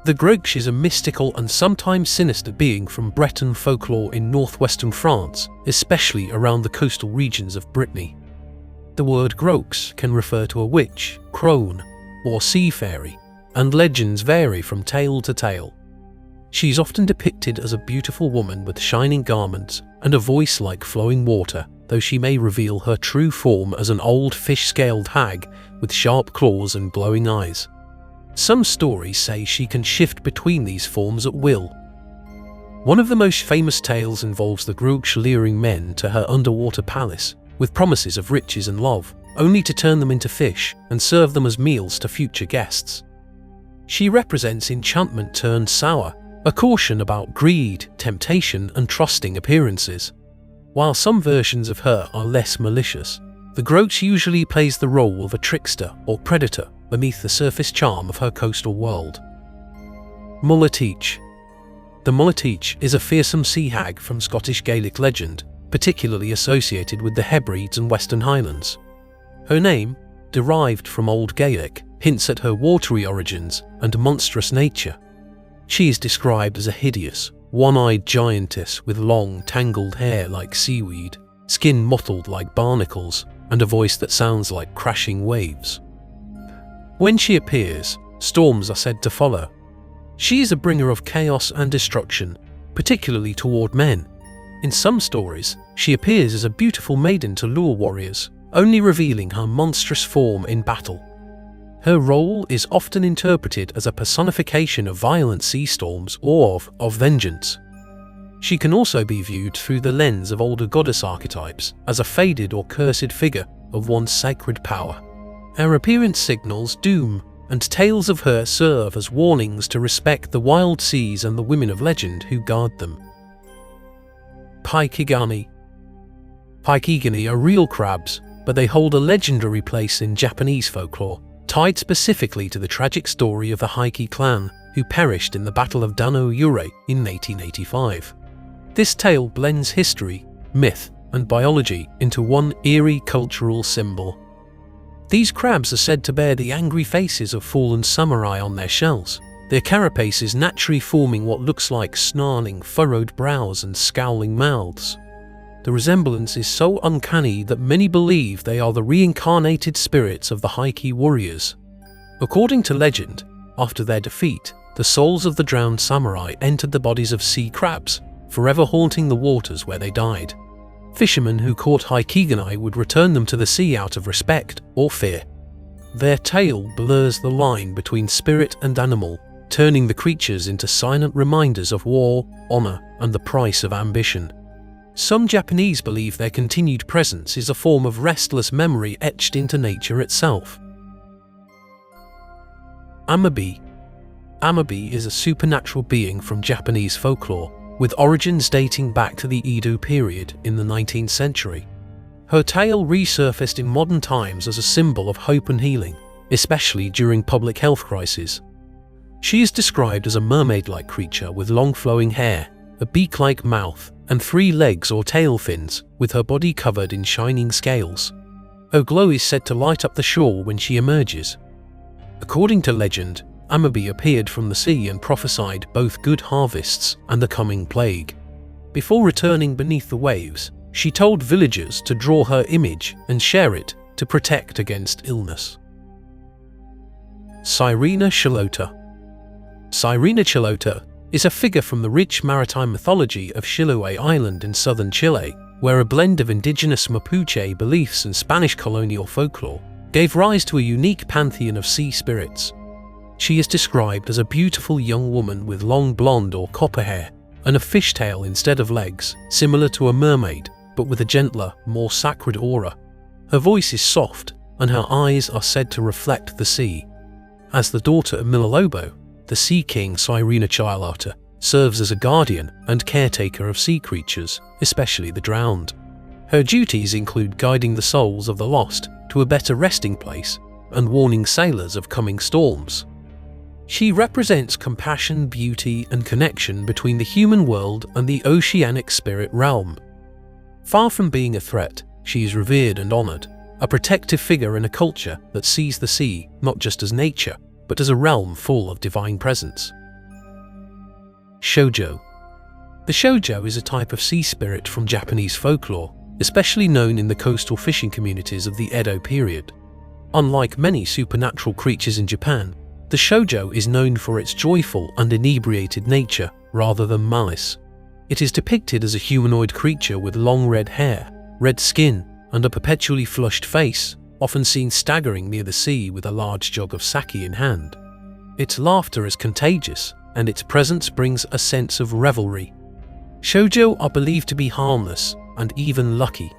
The Groac'h is a mystical and sometimes sinister being from Breton folklore in northwestern France, especially around the coastal regions of Brittany. The word Groac'h can refer to a witch, crone, or sea fairy, and legends vary from tale to tale. She is often depicted as a beautiful woman with shining garments and a voice like flowing water, though she may reveal her true form as an old fish-scaled hag with sharp claws and glowing eyes. Some stories say she can shift between these forms at will. One of the most famous tales involves the Groac'h luring men to her underwater palace with promises of riches and love, only to turn them into fish and serve them as meals to future guests. She represents enchantment turned sour, a caution about greed, temptation, and trusting appearances. While some versions of her are less malicious, the Groac'h usually plays the role of a trickster or predator beneath the surface charm of her coastal world. Mullateach. The Mullateach is a fearsome sea hag from Scottish Gaelic legend, particularly associated with the Hebrides and Western Highlands. Her name, derived from Old Gaelic, hints at her watery origins and monstrous nature. She is described as a hideous, one-eyed giantess with long, tangled hair like seaweed, skin mottled like barnacles, and a voice that sounds like crashing waves. When she appears, storms are said to follow. She is a bringer of chaos and destruction, particularly toward men. In some stories, she appears as a beautiful maiden to lure warriors, only revealing her monstrous form in battle. Her role is often interpreted as a personification of violent sea storms or of vengeance. She can also be viewed through the lens of older goddess archetypes as a faded or cursed figure of one's sacred power. Her appearance signals doom, and tales of her serve as warnings to respect the wild seas and the women of legend who guard them. Pike-igani. Pike-igani are real crabs, but they hold a legendary place in Japanese folklore, tied specifically to the tragic story of the Heike clan, who perished in the Battle of Dano-Ure in 1885. This tale blends history, myth, and biology into one eerie cultural symbol. These crabs are said to bear the angry faces of fallen samurai on their shells, their carapaces naturally forming what looks like snarling, furrowed brows and scowling mouths. The resemblance is so uncanny that many believe they are the reincarnated spirits of the Heike warriors. According to legend, after their defeat, the souls of the drowned samurai entered the bodies of sea crabs, forever haunting the waters where they died. Fishermen who caught Heike-igani would return them to the sea out of respect or fear. Their tale blurs the line between spirit and animal, turning the creatures into silent reminders of war, honor, and the price of ambition. Some Japanese believe their continued presence is a form of restless memory etched into nature itself. Amabi. Amabi is a supernatural being from Japanese folklore, with origins dating back to the Edo period in the 19th century. Her tale resurfaced in modern times as a symbol of hope and healing, especially during public health crises. She is described as a mermaid-like creature with long flowing hair, a beak-like mouth, and 3 legs or tail fins, with her body covered in shining scales. Her glow is said to light up the shore when she emerges. According to legend, Amabi appeared from the sea and prophesied both good harvests and the coming plague. Before returning beneath the waves, she told villagers to draw her image and share it to protect against illness. Sirena Chilota. Sirena Chilota is a figure from the rich maritime mythology of Chiloé Island in southern Chile, where a blend of indigenous Mapuche beliefs and Spanish colonial folklore gave rise to a unique pantheon of sea spirits. She is described as a beautiful young woman with long blonde or copper hair and a fishtail instead of legs, similar to a mermaid, but with a gentler, more sacred aura. Her voice is soft, and her eyes are said to reflect the sea. As the daughter of Milalobo, the Sea King Sirena Chilota serves as a guardian and caretaker of sea creatures, especially the drowned. Her duties include guiding the souls of the lost to a better resting place and warning sailors of coming storms. She represents compassion, beauty, and connection between the human world and the oceanic spirit realm. Far from being a threat, she is revered and honored, a protective figure in a culture that sees the sea not just as nature, but as a realm full of divine presence. Shoujo. The shoujo is a type of sea spirit from Japanese folklore, especially known in the coastal fishing communities of the Edo period. Unlike many supernatural creatures in Japan, the shoujo is known for its joyful and inebriated nature rather than malice. It is depicted as a humanoid creature with long red hair, red skin, and a perpetually flushed face, often seen staggering near the sea with a large jug of sake in hand. Its laughter is contagious, and its presence brings a sense of revelry. Shoujo are believed to be harmless and even lucky.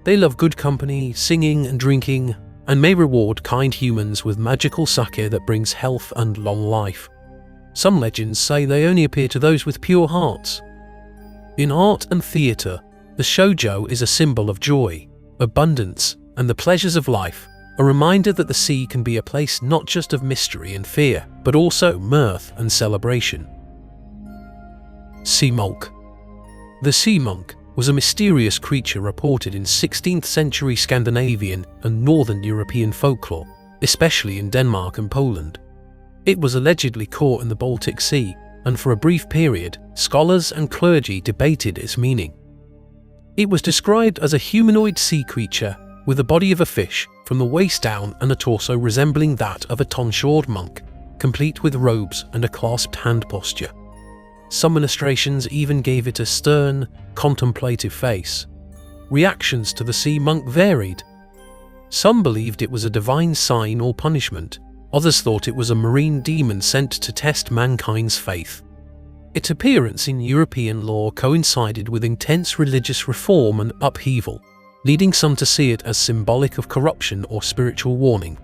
They love good company, singing and drinking, and may reward kind humans with magical sake that brings health and long life. Some legends say they only appear to those with pure hearts. In art and theatre, the shoujo is a symbol of joy, abundance, and the pleasures of life, a reminder that the sea can be a place not just of mystery and fear, but also mirth and celebration. Sea monk. The sea monk was a mysterious creature reported in 16th century Scandinavian and Northern European folklore, especially in Denmark and Poland. It was allegedly caught in the Baltic Sea, and for a brief period, scholars and clergy debated its meaning. It was described as a humanoid sea creature with the body of a fish from the waist down and a torso resembling that of a tonsured monk, complete with robes and a clasped hand posture. Some illustrations even gave it a stern, contemplative face. Reactions to the sea monk varied. Some believed it was a divine sign or punishment, others thought it was a marine demon sent to test mankind's faith. Its appearance in European lore coincided with intense religious reform and upheaval, leading some to see it as symbolic of corruption or spiritual warning.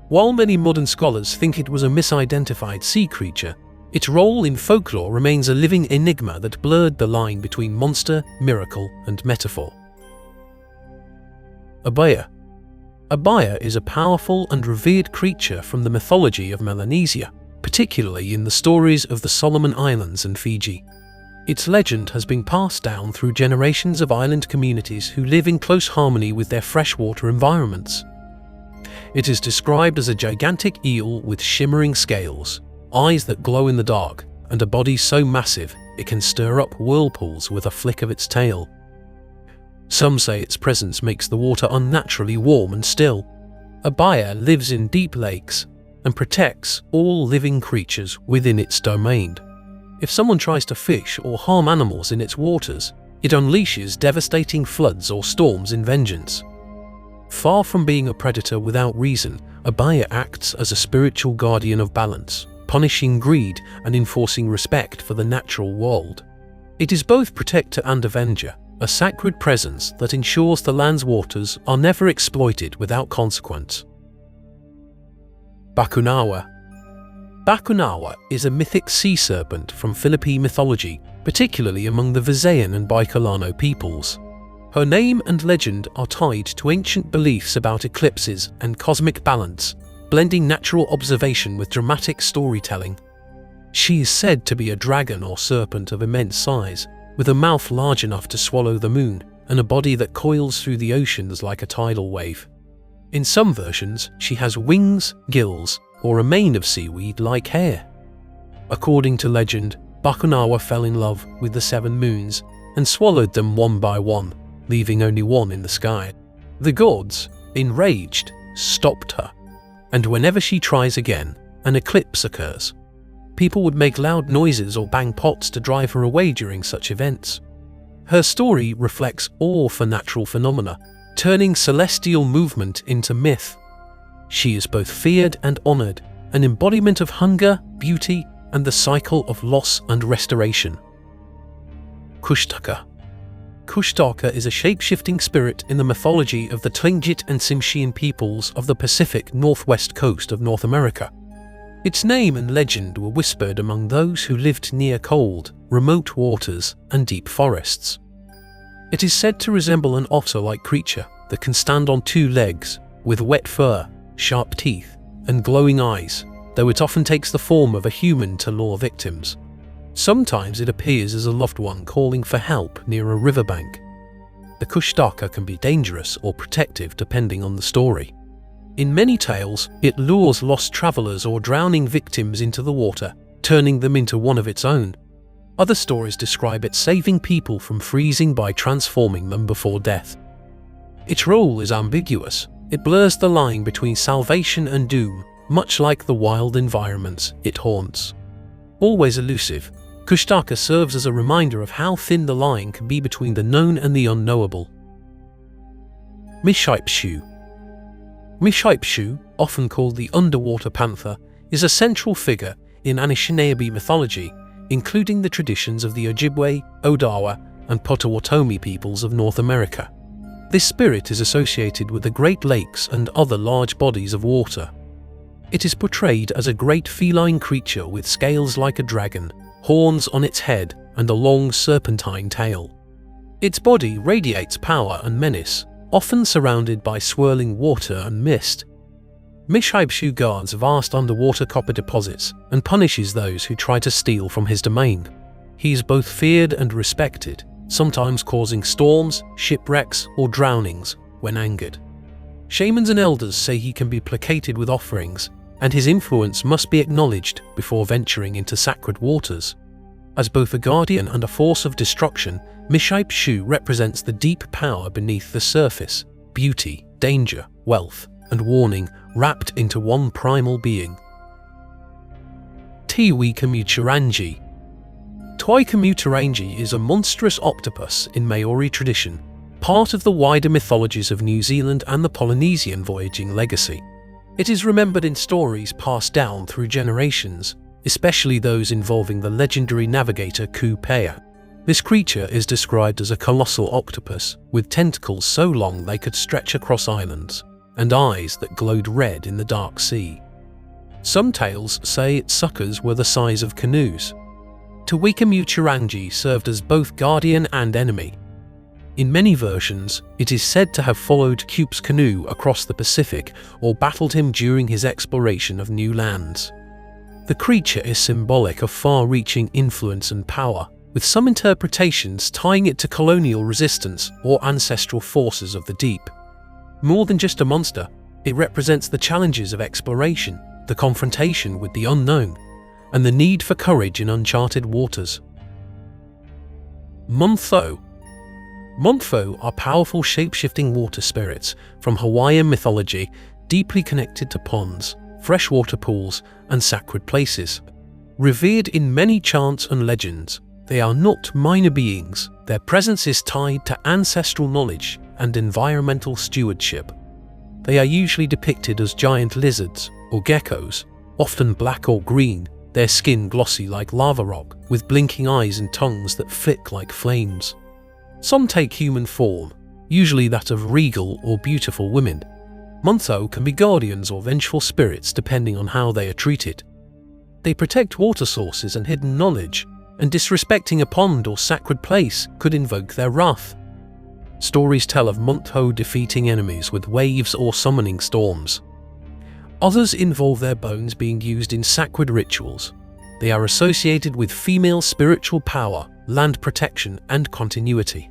While many modern scholars think it was a misidentified sea creature, its role in folklore remains a living enigma that blurred the line between monster, miracle, and metaphor. Abaya. Abaya is a powerful and revered creature from the mythology of Melanesia, particularly in the stories of the Solomon Islands and Fiji. Its legend has been passed down through generations of island communities who live in close harmony with their freshwater environments. It is described as a gigantic eel with shimmering scales, eyes that glow in the dark, and a body so massive it can stir up whirlpools with a flick of its tail. Some say its presence makes the water unnaturally warm and still. Abaya lives in deep lakes and protects all living creatures within its domain. If someone tries to fish or harm animals in its waters, it unleashes devastating floods or storms in vengeance. Far from being a predator without reason, Abaya acts as a spiritual guardian of balance, punishing greed and enforcing respect for the natural world. It is both protector and avenger, a sacred presence that ensures the land's waters are never exploited without consequence. Bakunawa. Bakunawa is a mythic sea serpent from Philippine mythology, particularly among the Visayan and Bicolano peoples. Her name and legend are tied to ancient beliefs about eclipses and cosmic balance, blending natural observation with dramatic storytelling. She is said to be a dragon or serpent of immense size, with a mouth large enough to swallow the moon and a body that coils through the oceans like a tidal wave. In some versions, she has wings, gills, or a mane of seaweed-like hair. According to legend, Bakunawa fell in love with the 7 moons and swallowed them one by one, leaving only one in the sky. The gods, enraged, stopped her, and whenever she tries again, an eclipse occurs. People would make loud noises or bang pots to drive her away during such events. Her story reflects awe for natural phenomena, turning celestial movement into myth. She is both feared and honored, an embodiment of hunger, beauty, and the cycle of loss and restoration. Kushtaka. Kushtaka is a shape-shifting spirit in the mythology of the Tlingit and Tsimshian peoples of the Pacific northwest coast of North America. Its name and legend were whispered among those who lived near cold, remote waters and deep forests. It is said to resemble an otter-like creature that can stand on two legs, with wet fur, sharp teeth, and glowing eyes, though it often takes the form of a human to lure victims. Sometimes it appears as a loved one calling for help near a riverbank. The Kushtaka can be dangerous or protective depending on the story. In many tales, it lures lost travelers or drowning victims into the water, turning them into one of its own. Other stories describe it saving people from freezing by transforming them before death. Its role is ambiguous. It blurs the line between salvation and doom, much like the wild environments it haunts. Always elusive, Kushtaka serves as a reminder of how thin the line can be between the known and the unknowable. Mythical. Mythical, often called the underwater panther, is a central figure in Anishinaabe mythology, including the traditions of the Ojibwe, Odawa, and Potawatomi peoples of North America. This spirit is associated with the Great Lakes and other large bodies of water. It is portrayed as a great feline creature with scales like a dragon, horns on its head, and a long serpentine tail. Its body radiates power and menace, often surrounded by swirling water and mist. Mythical guards vast underwater copper deposits and punishes those who try to steal from his domain. He is both feared and respected, sometimes causing storms, shipwrecks, or drownings when angered. Shamans and elders say he can be placated with offerings, and his influence must be acknowledged before venturing into sacred waters. As both a guardian and a force of destruction, Mythical represents the deep power beneath the surface, beauty, danger, wealth, and warning wrapped into one primal being. Wheke-a-Muturangi. Wheke-a-Muturangi is a monstrous octopus in Maori tradition, part of the wider mythologies of New Zealand and the Polynesian voyaging legacy. It is remembered in stories passed down through generations, especially those involving the legendary navigator Kupea. This creature is described as a colossal octopus with tentacles so long they could stretch across islands, and eyes that glowed red in the dark sea. Some tales say its suckers were the size of canoes. Wheke-a-Muturangi served as both guardian and enemy. In many versions, it is said to have followed Kupe's canoe across the Pacific or battled him during his exploration of new lands. The creature is symbolic of far-reaching influence and power, with some interpretations tying it to colonial resistance or ancestral forces of the deep. More than just a monster, it represents the challenges of exploration, the confrontation with the unknown, and the need for courage in uncharted waters. Mythical. Mythical are powerful shape-shifting water spirits from Hawaiian mythology, deeply connected to ponds, freshwater pools, and sacred places. Revered in many chants and legends, they are not minor beings. Their presence is tied to ancestral knowledge and environmental stewardship. They are usually depicted as giant lizards or geckos, often black or green, their skin glossy like lava rock, with blinking eyes and tongues that flick like flames. Some take human form, usually that of regal or beautiful women. Mythical can be guardians or vengeful spirits depending on how they are treated. They protect water sources and hidden knowledge, and disrespecting a pond or sacred place could invoke their wrath. Stories tell of Mythical defeating enemies with waves or summoning storms. Others involve their bones being used in sacred rituals. They are associated with female spiritual power, land protection, and continuity.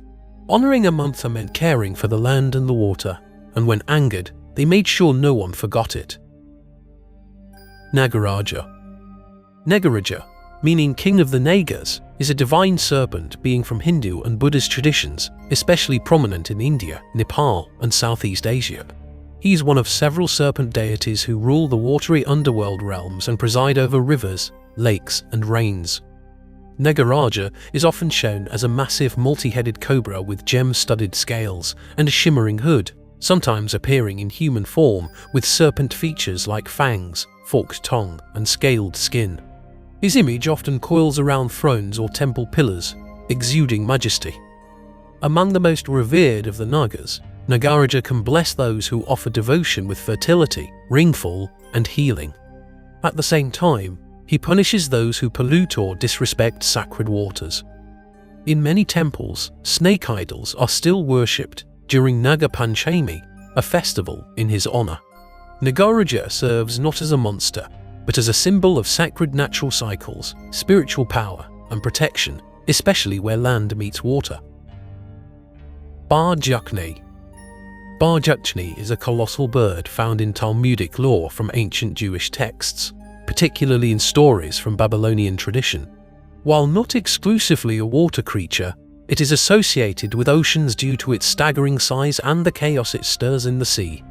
Honoring a Mythical meant caring for the land and the water, and when angered, they made sure no one forgot it. Nagaraja. Nagaraja, meaning king of the Nagas, is a divine serpent being from Hindu and Buddhist traditions, especially prominent in India, Nepal, and Southeast Asia. He is one of several serpent deities who rule the watery underworld realms and preside over rivers, lakes, and rains. Nagaraja is often shown as a massive multi-headed cobra with gem-studded scales and a shimmering hood, sometimes appearing in human form with serpent features like fangs, forked tongue, and scaled skin. His image often coils around thrones or temple pillars, exuding majesty. Among the most revered of the Nagas, Nagaraja can bless those who offer devotion with fertility, rainfall, and healing. At the same time, he punishes those who pollute or disrespect sacred waters. In many temples, snake idols are still worshipped during Naga Panchami, a festival in his honor. Nagaraja serves not as a monster, but as a symbol of sacred natural cycles, spiritual power, and protection, especially where land meets water. Bar-Juchni. Bar-Juchni is a colossal bird found in Talmudic lore from ancient Jewish texts, particularly in stories from Babylonian tradition. While not exclusively a water creature, it is associated with oceans due to its staggering size and the chaos it stirs in the sea.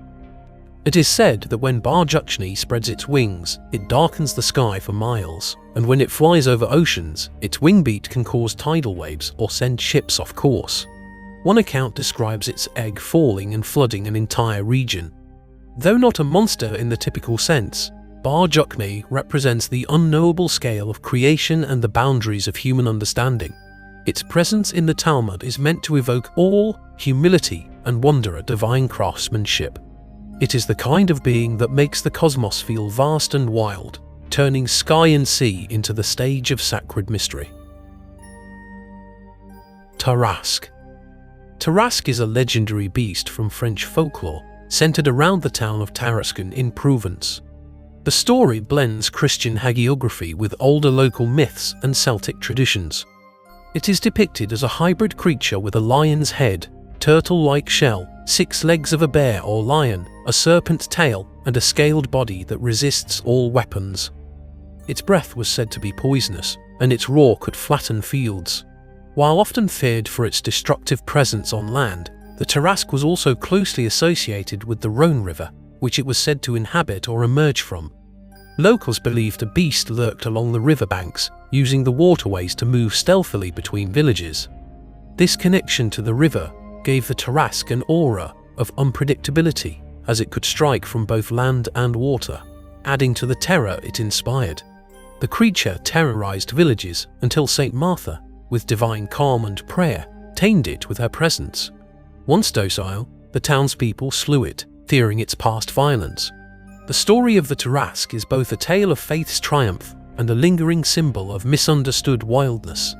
It is said that when Bar-Juchni spreads its wings, it darkens the sky for miles, and when it flies over oceans, its wing beat can cause tidal waves or send ships off course. One account describes its egg falling and flooding an entire region. Though not a monster in the typical sense, Bar-Juchni represents the unknowable scale of creation and the boundaries of human understanding. Its presence in the Talmud is meant to evoke awe, humility, and wonder at divine craftsmanship. It is the kind of being that makes the cosmos feel vast and wild, turning sky and sea into the stage of sacred mystery. Tarasque. Tarasque is a legendary beast from French folklore, centered around the town of Tarascon in Provence. The story blends Christian hagiography with older local myths and Celtic traditions. It is depicted as a hybrid creature with a lion's head, turtle-like shell, 6 legs of a bear or lion, a serpent's tail, and a scaled body that resists all weapons. Its breath was said to be poisonous, and its roar could flatten fields. While often feared for its destructive presence on land, the Tarasque was also closely associated with the Rhône River, which it was said to inhabit or emerge from. Locals believed the beast lurked along the riverbanks, using the waterways to move stealthily between villages. This connection to the river gave the Tarasque an aura of unpredictability, as it could strike from both land and water, adding to the terror it inspired. The creature terrorized villages until Saint Martha, with divine calm and prayer, tamed it with her presence. Once docile, the townspeople slew it, fearing its past violence. The story of the Tarasque is both a tale of faith's triumph and a lingering symbol of misunderstood wildness.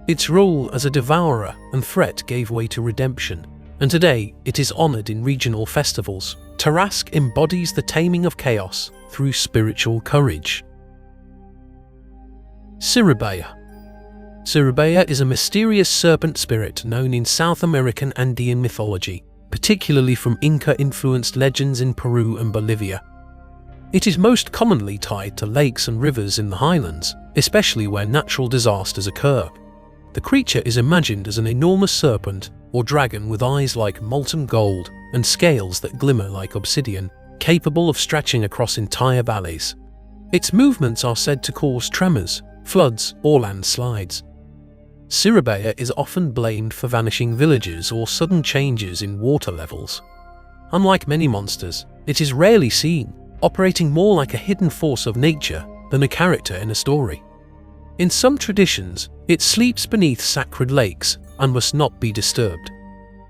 Its role as a devourer and threat gave way to redemption, and today it is honored in regional festivals. Tarasque embodies the taming of chaos through spiritual courage. Siribaya. Siribaya is a mysterious serpent spirit known in South American Andean mythology, particularly from Inca-influenced legends in Peru and Bolivia. It is most commonly tied to lakes and rivers in the highlands, especially where natural disasters occur. The creature is imagined as an enormous serpent or dragon with eyes like molten gold and scales that glimmer like obsidian, capable of stretching across entire valleys. Its movements are said to cause tremors, floods, or landslides. Siribaya is often blamed for vanishing villages or sudden changes in water levels. Unlike many monsters, it is rarely seen, operating more like a hidden force of nature than a character in a story. In some traditions, it sleeps beneath sacred lakes and must not be disturbed.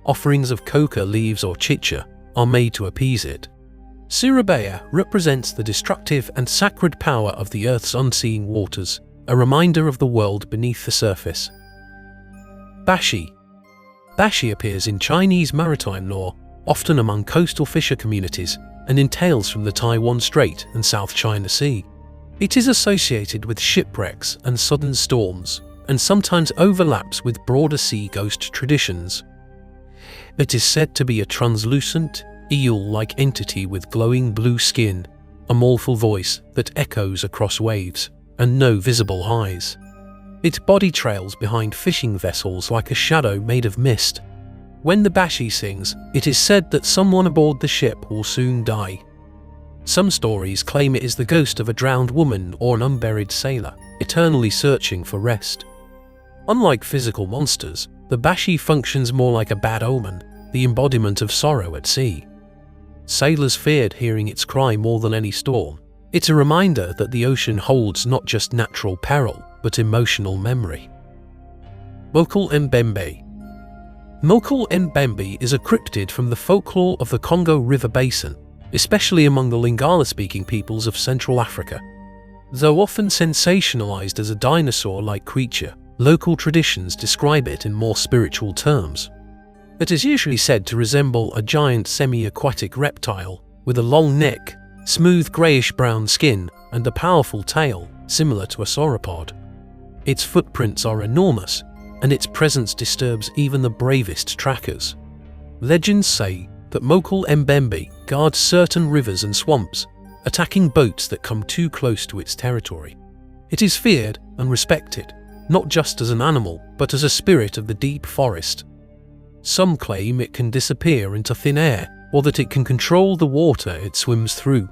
Offerings of coca leaves or chicha are made to appease it. Siribaya represents the destructive and sacred power of the Earth's unseen waters, a reminder of the world beneath the surface. Bashi. Bashi appears in Chinese maritime lore, often among coastal fisher communities, and in tales from the Taiwan Strait and South China Sea. It is associated with shipwrecks and sudden storms, and sometimes overlaps with broader sea ghost traditions. It is said to be a translucent, eel-like entity with glowing blue skin, a mournful voice that echoes across waves, and no visible eyes. Its body trails behind fishing vessels like a shadow made of mist. When the Bashi sings, it is said that someone aboard the ship will soon die. Some stories claim it is the ghost of a drowned woman or an unburied sailor, eternally searching for rest. Unlike physical monsters, the Bashi functions more like a bad omen, the embodiment of sorrow at sea. Sailors feared hearing its cry more than any storm. It's a reminder that the ocean holds not just natural peril, but emotional memory. Mokele-mbembe. Mokele-mbembe is a cryptid from the folklore of the Congo River Basin, especially among the Lingala-speaking peoples of Central Africa. Though often sensationalized as a dinosaur-like creature, local traditions describe it in more spiritual terms. It is usually said to resemble a giant semi-aquatic reptile with a long neck, smooth greyish-brown skin, and a powerful tail, similar to a sauropod. Its footprints are enormous, and its presence disturbs even the bravest trackers. Legends say that Mokele-mbembe guards certain rivers and swamps, attacking boats that come too close to its territory. It is feared and respected, not just as an animal, but as a spirit of the deep forest. Some claim it can disappear into thin air, or that it can control the water it swims through.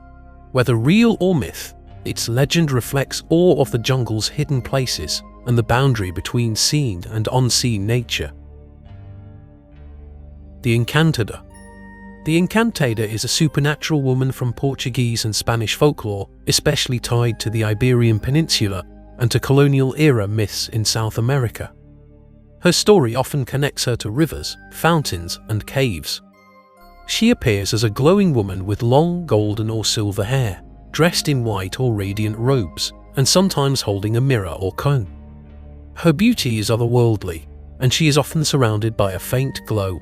Whether real or myth, its legend reflects awe of the jungle's hidden places and the boundary between seen and unseen nature. The Encantado. The Encantado is a supernatural woman from Portuguese and Spanish folklore, especially tied to the Iberian Peninsula and to colonial-era myths in South America. Her story often connects her to rivers, fountains, and caves. She appears as a glowing woman with long golden or silver hair, dressed in white or radiant robes, and sometimes holding a mirror or comb. Her beauty is otherworldly, and she is often surrounded by a faint glow.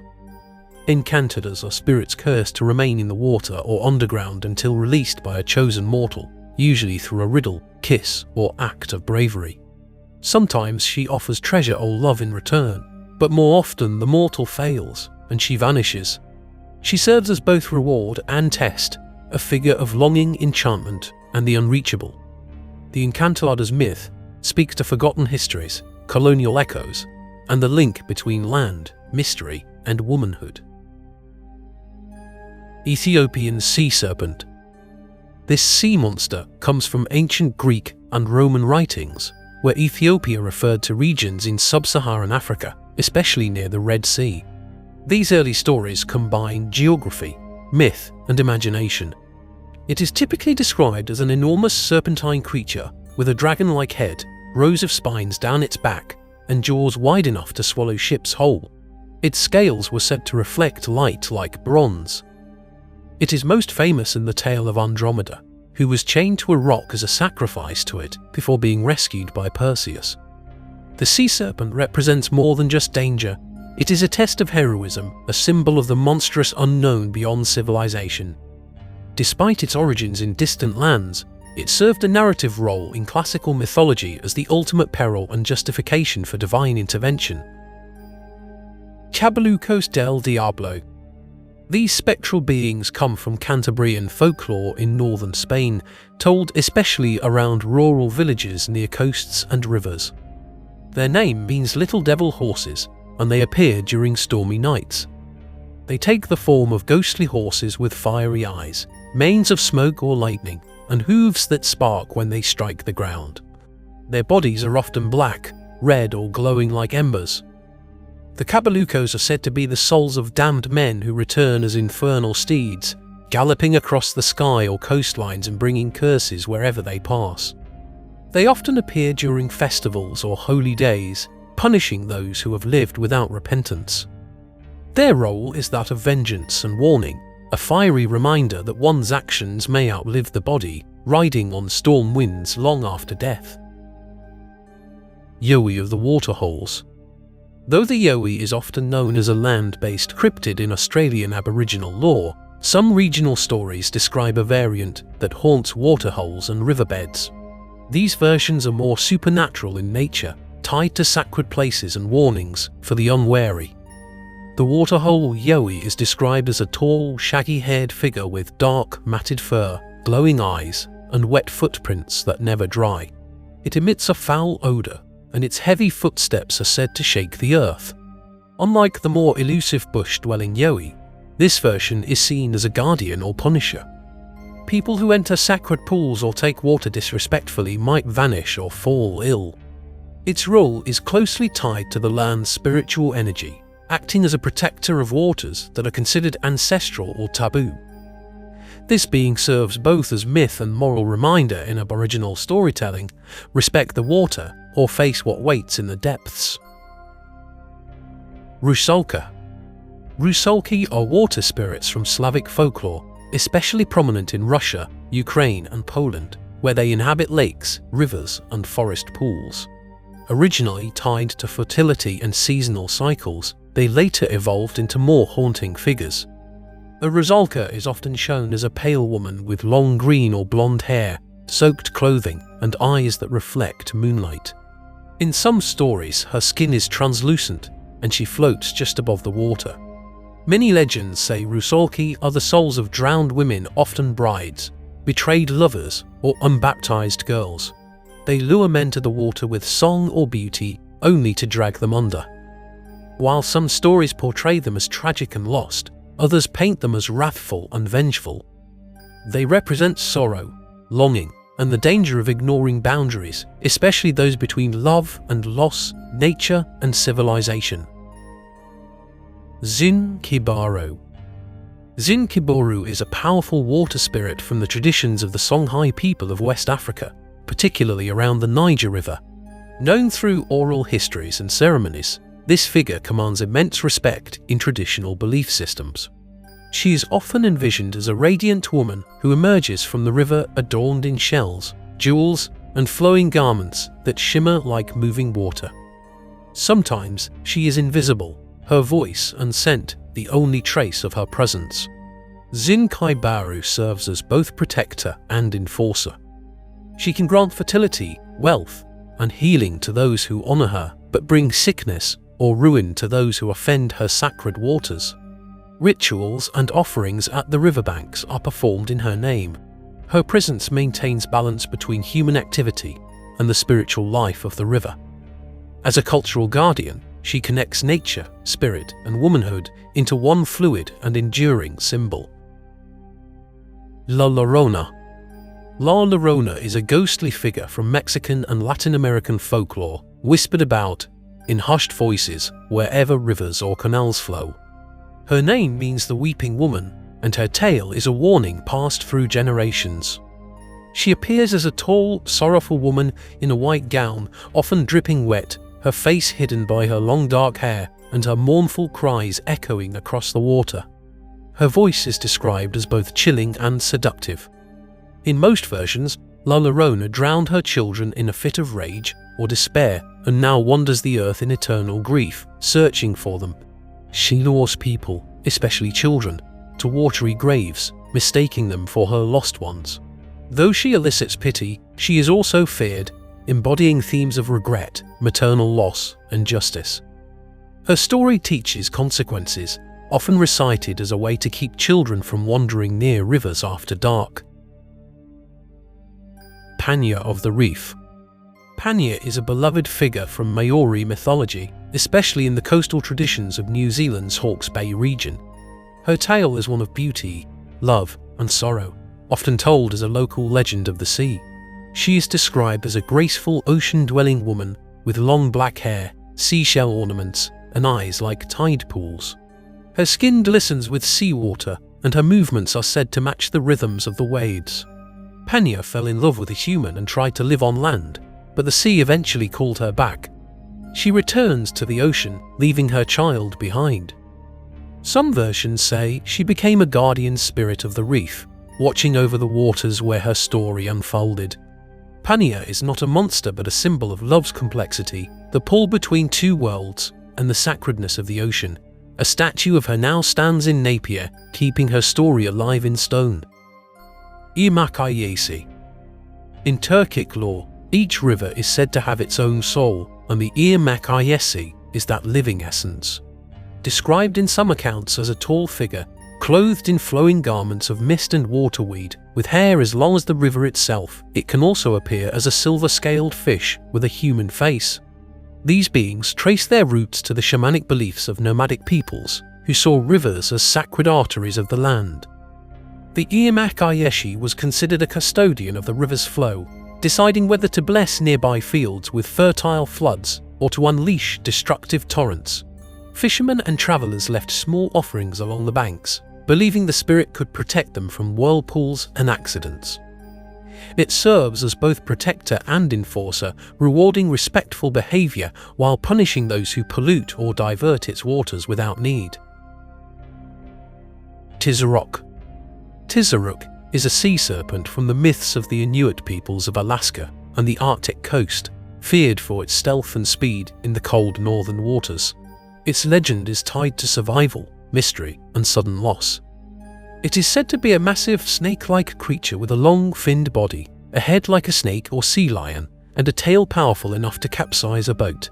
Encantados are spirits cursed to remain in the water or underground until released by a chosen mortal, usually through a riddle, kiss, or act of bravery. Sometimes she offers treasure or love in return, but more often the mortal fails, and she vanishes. She serves as both reward and test, a figure of longing, enchantment, and the unreachable. The Encantado's myth speaks to forgotten histories, colonial echoes, and the link between land, mystery, and womanhood. Ethiopian sea serpent. This sea monster comes from ancient Greek and Roman writings, where Ethiopia referred to regions in sub-Saharan Africa, especially near the Red Sea. These early stories combine geography, myth, and imagination. It is typically described as an enormous serpentine creature with a dragon-like head, rows of spines down its back, and jaws wide enough to swallow ships whole. Its scales were said to reflect light like bronze. It is most famous in the tale of Andromeda, who was chained to a rock as a sacrifice to it before being rescued by Perseus. The sea serpent represents more than just danger. It is a test of heroism, a symbol of the monstrous unknown beyond civilization. Despite its origins in distant lands, it served a narrative role in classical mythology as the ultimate peril and justification for divine intervention. Caballucos del Diablo. These spectral beings come from Cantabrian folklore in northern Spain, told especially around rural villages near coasts and rivers. Their name means little devil horses, and they appear during stormy nights. They take the form of ghostly horses with fiery eyes, manes of smoke or lightning, and hooves that spark when they strike the ground. Their bodies are often black, red, or glowing like embers. The Caballucos are said to be the souls of damned men who return as infernal steeds, galloping across the sky or coastlines and bringing curses wherever they pass. They often appear during festivals or holy days, punishing those who have lived without repentance. Their role is that of vengeance and warning, a fiery reminder that one's actions may outlive the body, riding on storm winds long after death. Yowie of the Waterholes. Though the Yowie is often known as a land-based cryptid in Australian Aboriginal lore, some regional stories describe a variant that haunts waterholes and riverbeds. These versions are more supernatural in nature, tied to sacred places and warnings for the unwary. The waterhole Yowie is described as a tall, shaggy-haired figure with dark, matted fur, glowing eyes, and wet footprints that never dry. It emits a foul odour, and its heavy footsteps are said to shake the earth. Unlike the more elusive bush-dwelling Yowie, this version is seen as a guardian or punisher. People who enter sacred pools or take water disrespectfully might vanish or fall ill. Its role is closely tied to the land's spiritual energy, acting as a protector of waters that are considered ancestral or taboo. This being serves both as myth and moral reminder in Aboriginal storytelling: respect the water or face what waits in the depths. Rusalka. Rusalki are water spirits from Slavic folklore, especially prominent in Russia, Ukraine and Poland, where they inhabit lakes, rivers and forest pools. Originally tied to fertility and seasonal cycles, they later evolved into more haunting figures. A Rusalka is often shown as a pale woman with long green or blonde hair, soaked clothing and eyes that reflect moonlight. In some stories, her skin is translucent and she floats just above the water. Many legends say Rusalki are the souls of drowned women, often brides, betrayed lovers or unbaptized girls. They lure men to the water with song or beauty, only to drag them under. While some stories portray them as tragic and lost, others paint them as wrathful and vengeful. They represent sorrow, longing, and the danger of ignoring boundaries, especially those between love and loss, nature and civilization. Zinkibaru. Zinkibaru is a powerful water spirit from the traditions of the Songhai people of West Africa, particularly around the Niger River. Known through oral histories and ceremonies, this figure commands immense respect in traditional belief systems. She is often envisioned as a radiant woman who emerges from the river adorned in shells, jewels, and flowing garments that shimmer like moving water. Sometimes she is invisible, her voice and scent the only trace of her presence. Zinkibaru serves as both protector and enforcer. She can grant fertility, wealth, and healing to those who honor her, but bring sickness or ruin to those who offend her sacred waters. Rituals and offerings at the riverbanks are performed in her name. Her presence maintains balance between human activity and the spiritual life of the river. As a cultural guardian, she connects nature, spirit, and womanhood into one fluid and enduring symbol. La Llorona. La Llorona is a ghostly figure from Mexican and Latin American folklore, whispered about in hushed voices wherever rivers or canals flow. Her name means the weeping woman, and her tale is a warning passed through generations. She appears as a tall, sorrowful woman in a white gown, often dripping wet, her face hidden by her long dark hair and her mournful cries echoing across the water. Her voice is described as both chilling and seductive. In most versions, La Llorona drowned her children in a fit of rage or despair and now wanders the earth in eternal grief, searching for them. She lures people, especially children, to watery graves, mistaking them for her lost ones. Though she elicits pity, she is also feared, embodying themes of regret, maternal loss, and justice. Her story teaches consequences, often recited as a way to keep children from wandering near rivers after dark. Panya of the Reef. Panya is a beloved figure from Maori mythology, especially in the coastal traditions of New Zealand's Hawke's Bay region. Her tale is one of beauty, love, and sorrow, often told as a local legend of the sea. She is described as a graceful ocean-dwelling woman with long black hair, seashell ornaments, and eyes like tide pools. Her skin glistens with seawater, and her movements are said to match the rhythms of the waves. Panya fell in love with a human and tried to live on land, but the sea eventually called her back. She returns to the ocean, leaving her child behind. Some versions say she became a guardian spirit of the reef, watching over the waters where her story unfolded. Panya is not a monster but a symbol of love's complexity, the pull between two worlds, and the sacredness of the ocean. A statue of her now stands in Napier, keeping her story alive in stone. Çay. In Turkic lore, each river is said to have its own soul, and the Çay is that living essence. Described in some accounts as a tall figure, clothed in flowing garments of mist and waterweed, with hair as long as the river itself, it can also appear as a silver-scaled fish with a human face. These beings trace their roots to the shamanic beliefs of nomadic peoples, who saw rivers as sacred arteries of the land. The Each-Uisge was considered a custodian of the river's flow, deciding whether to bless nearby fields with fertile floods or to unleash destructive torrents. Fishermen and travelers left small offerings along the banks, believing the spirit could protect them from whirlpools and accidents. It serves as both protector and enforcer, rewarding respectful behavior while punishing those who pollute or divert its waters without need. Tzaruk. Tzaruk is a sea serpent from the myths of the Inuit peoples of Alaska and the Arctic coast, feared for its stealth and speed in the cold northern waters. Its legend is tied to survival, mystery, and sudden loss. It is said to be a massive snake-like creature with a long, finned body, a head like a snake or sea lion, and a tail powerful enough to capsize a boat.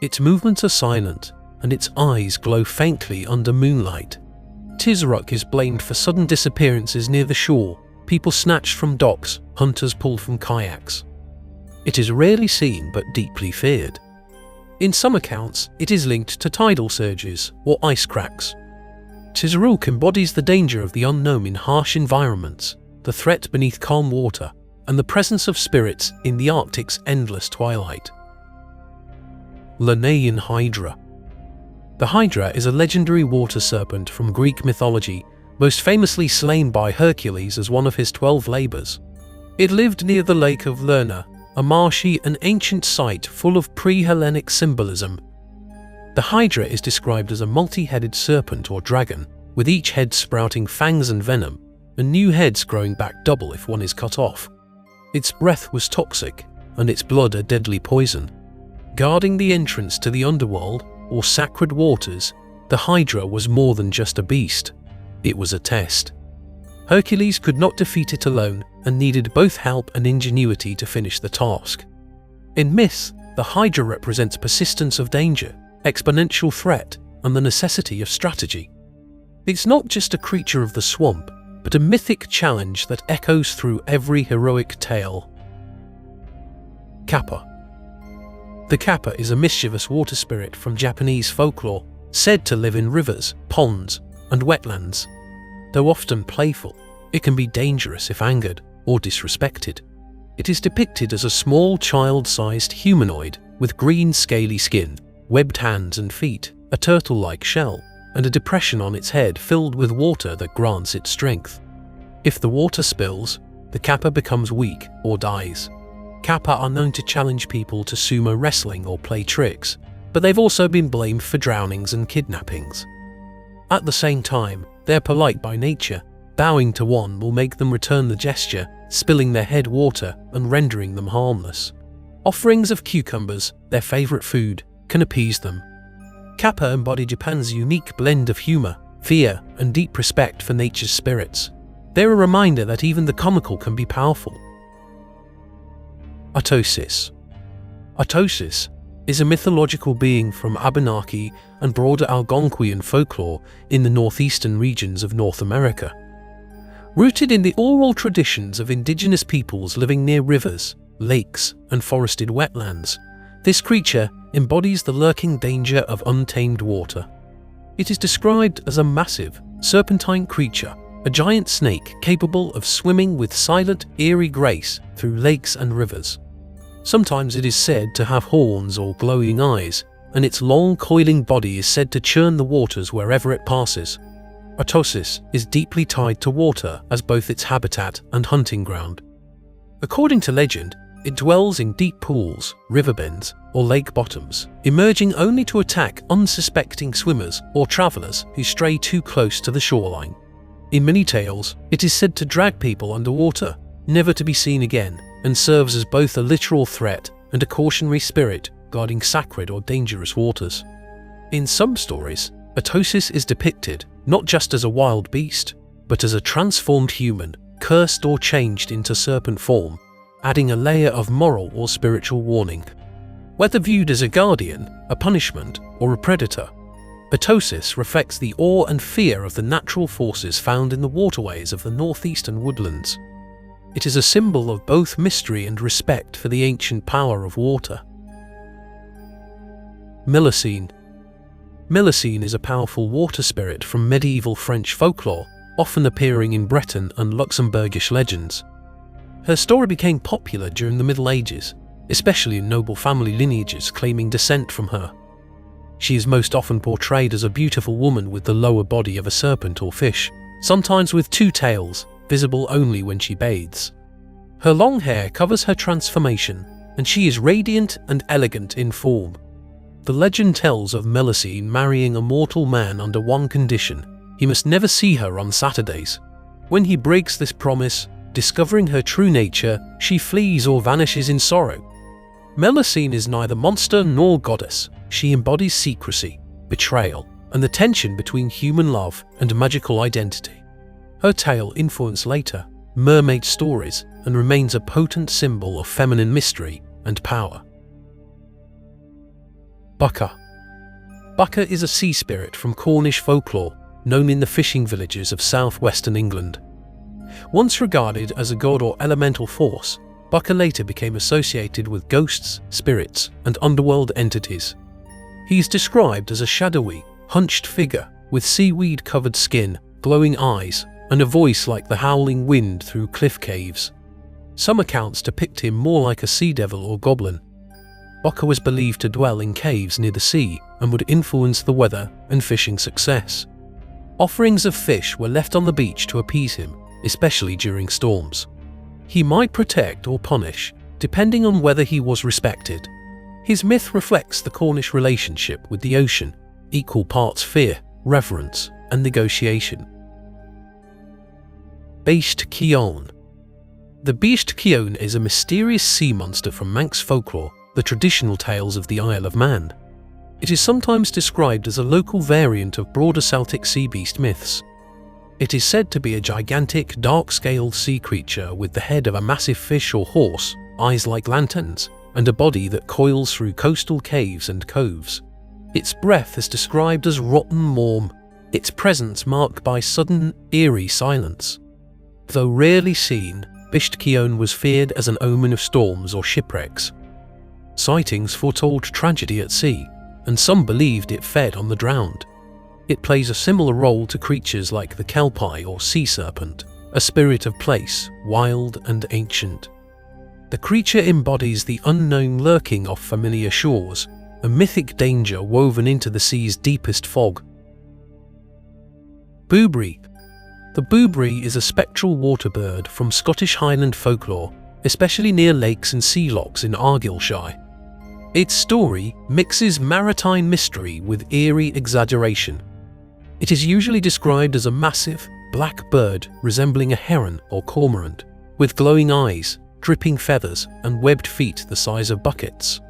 Its movements are silent, and its eyes glow faintly under moonlight. Tzaruk is blamed for sudden disappearances near the shore, people snatched from docks, hunters pulled from kayaks. It is rarely seen but deeply feared. In some accounts, it is linked to tidal surges or ice cracks. Tzaruk embodies the danger of the unknown in harsh environments, the threat beneath calm water, and the presence of spirits in the Arctic's endless twilight. Leviathan Hydra. The Hydra is a legendary water serpent from Greek mythology, most famously slain by Hercules as one of his 12 labors. It lived near the lake of Lerna, a marshy and ancient site full of pre-Hellenic symbolism. The Hydra is described as a multi-headed serpent or dragon, with each head sprouting fangs and venom, and new heads growing back double if one is cut off. Its breath was toxic, and its blood a deadly poison. Guarding the entrance to the underworld, or sacred waters, the Hydra was more than just a beast. It was a test. Hercules could not defeat it alone and needed both help and ingenuity to finish the task. In myth, the Hydra represents persistence of danger, exponential threat, and the necessity of strategy. It's not just a creature of the swamp, but a mythic challenge that echoes through every heroic tale. Kappa. The kappa is a mischievous water spirit from Japanese folklore, said to live in rivers, ponds, and wetlands. Though often playful, it can be dangerous if angered or disrespected. It is depicted as a small child-sized humanoid with green scaly skin, webbed hands and feet, a turtle-like shell, and a depression on its head filled with water that grants it strength. If the water spills, the kappa becomes weak or dies. Kappa are known to challenge people to sumo wrestling or play tricks, but they've also been blamed for drownings and kidnappings. At the same time, they're polite by nature. Bowing to one will make them return the gesture, spilling their head water and rendering them harmless. Offerings of cucumbers, their favorite food, can appease them. Kappa embody Japan's unique blend of humor, fear, and deep respect for nature's spirits. They're a reminder that even the comical can be powerful. Atosis. Atosis is a mythological being from Abenaki and broader Algonquian folklore in the northeastern regions of North America. Rooted in the oral traditions of indigenous peoples living near rivers, lakes, and forested wetlands, this creature embodies the lurking danger of untamed water. It is described as a massive, serpentine creature, a giant snake capable of swimming with silent, eerie grace through lakes and rivers. Sometimes it is said to have horns or glowing eyes, and its long coiling body is said to churn the waters wherever it passes. Atosis is deeply tied to water as both its habitat and hunting ground. According to legend, it dwells in deep pools, riverbeds, or lake bottoms, emerging only to attack unsuspecting swimmers or travelers who stray too close to the shoreline. In many tales, it is said to drag people underwater, never to be seen again, and serves as both a literal threat and a cautionary spirit guarding sacred or dangerous waters. In some stories, Atosis is depicted not just as a wild beast, but as a transformed human, cursed or changed into serpent form, adding a layer of moral or spiritual warning. Whether viewed as a guardian, a punishment, or a predator, Atosis reflects the awe and fear of the natural forces found in the waterways of the northeastern woodlands. It is a symbol of both mystery and respect for the ancient power of water. Mélissene. Mélissene is a powerful water spirit from medieval French folklore, often appearing in Breton and Luxembourgish legends. Her story became popular during the Middle Ages, especially in noble family lineages claiming descent from her. She is most often portrayed as a beautiful woman with the lower body of a serpent or fish, sometimes with two tails, visible only when she bathes. Her long hair covers her transformation, and she is radiant and elegant in form. The legend tells of Melusine marrying a mortal man under one condition: he must never see her on Saturdays. When he breaks this promise, discovering her true nature, she flees or vanishes in sorrow. Melusine is neither monster nor goddess. She embodies secrecy, betrayal, and the tension between human love and magical identity. Her tale influenced later mermaid stories and remains a potent symbol of feminine mystery and power. Wheke-a. Wheke-a is a sea spirit from Cornish folklore, known in the fishing villages of southwestern England. Once regarded as a god or elemental force, Wheke-a later became associated with ghosts, spirits, and underworld entities. He is described as a shadowy, hunched figure with seaweed-covered skin, glowing eyes, and a voice like the howling wind through cliff caves. Some accounts depict him more like a sea devil or goblin. Wheke-a was believed to dwell in caves near the sea and would influence the weather and fishing success. Offerings of fish were left on the beach to appease him, especially during storms. He might protect or punish, depending on whether he was respected. His myth reflects the Cornish relationship with the ocean, equal parts fear, reverence, and negotiation. Each-Uisge. The Each-Uisge is a mysterious sea monster from Manx folklore, the traditional tales of the Isle of Man. It is sometimes described as a local variant of broader Celtic sea beast myths. It is said to be a gigantic, dark-scaled sea creature with the head of a massive fish or horse, eyes like lanterns, and a body that coils through coastal caves and coves. Its breath is described as rotten warm, its presence marked by sudden, eerie silence. Though rarely seen, Each-Uisge was feared as an omen of storms or shipwrecks. Sightings foretold tragedy at sea, and some believed it fed on the drowned. It plays a similar role to creatures like the Kelpie or sea serpent, a spirit of place, wild and ancient. The creature embodies the unknown lurking off familiar shores, a mythic danger woven into the sea's deepest fog. Bwbry. The bwbry is a spectral water bird from Scottish Highland folklore, especially near lakes and sea lochs in Argyllshire. Its story mixes maritime mystery with eerie exaggeration. It is usually described as a massive, black bird resembling a heron or cormorant, with glowing eyes, dripping feathers, and webbed feet the size of buckets.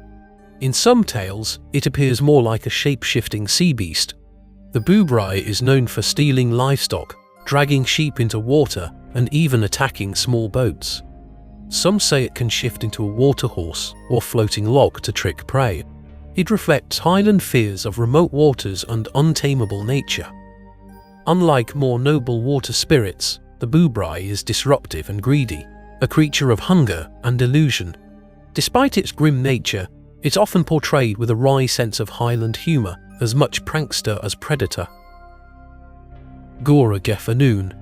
In some tales, it appears more like a shape-shifting sea beast. The bwbry is known for stealing livestock, dragging sheep into water, and even attacking small boats. Some say it can shift into a water horse or floating log to trick prey. It reflects Highland fears of remote waters and untamable nature. Unlike more noble water spirits, the bwbry is disruptive and greedy, a creature of hunger and illusion. Despite its grim nature, it's often portrayed with a wry sense of Highland humour, as much prankster as predator. Groac'h.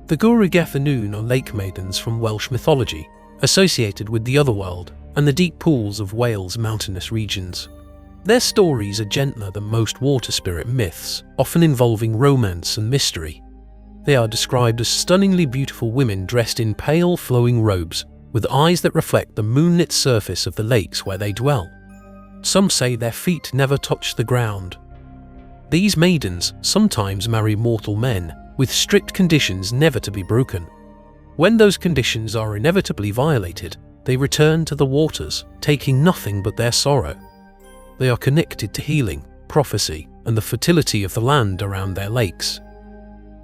The Groac'h are lake maidens from Welsh mythology, associated with the otherworld and the deep pools of Wales' mountainous regions. Their stories are gentler than most water spirit myths, often involving romance and mystery. They are described as stunningly beautiful women dressed in pale, flowing robes, with eyes that reflect the moonlit surface of the lakes where they dwell. Some say their feet never touch the ground. These maidens sometimes marry mortal men, with strict conditions never to be broken. When those conditions are inevitably violated, they return to the waters, taking nothing but their sorrow. They are connected to healing, prophecy, and the fertility of the land around their lakes.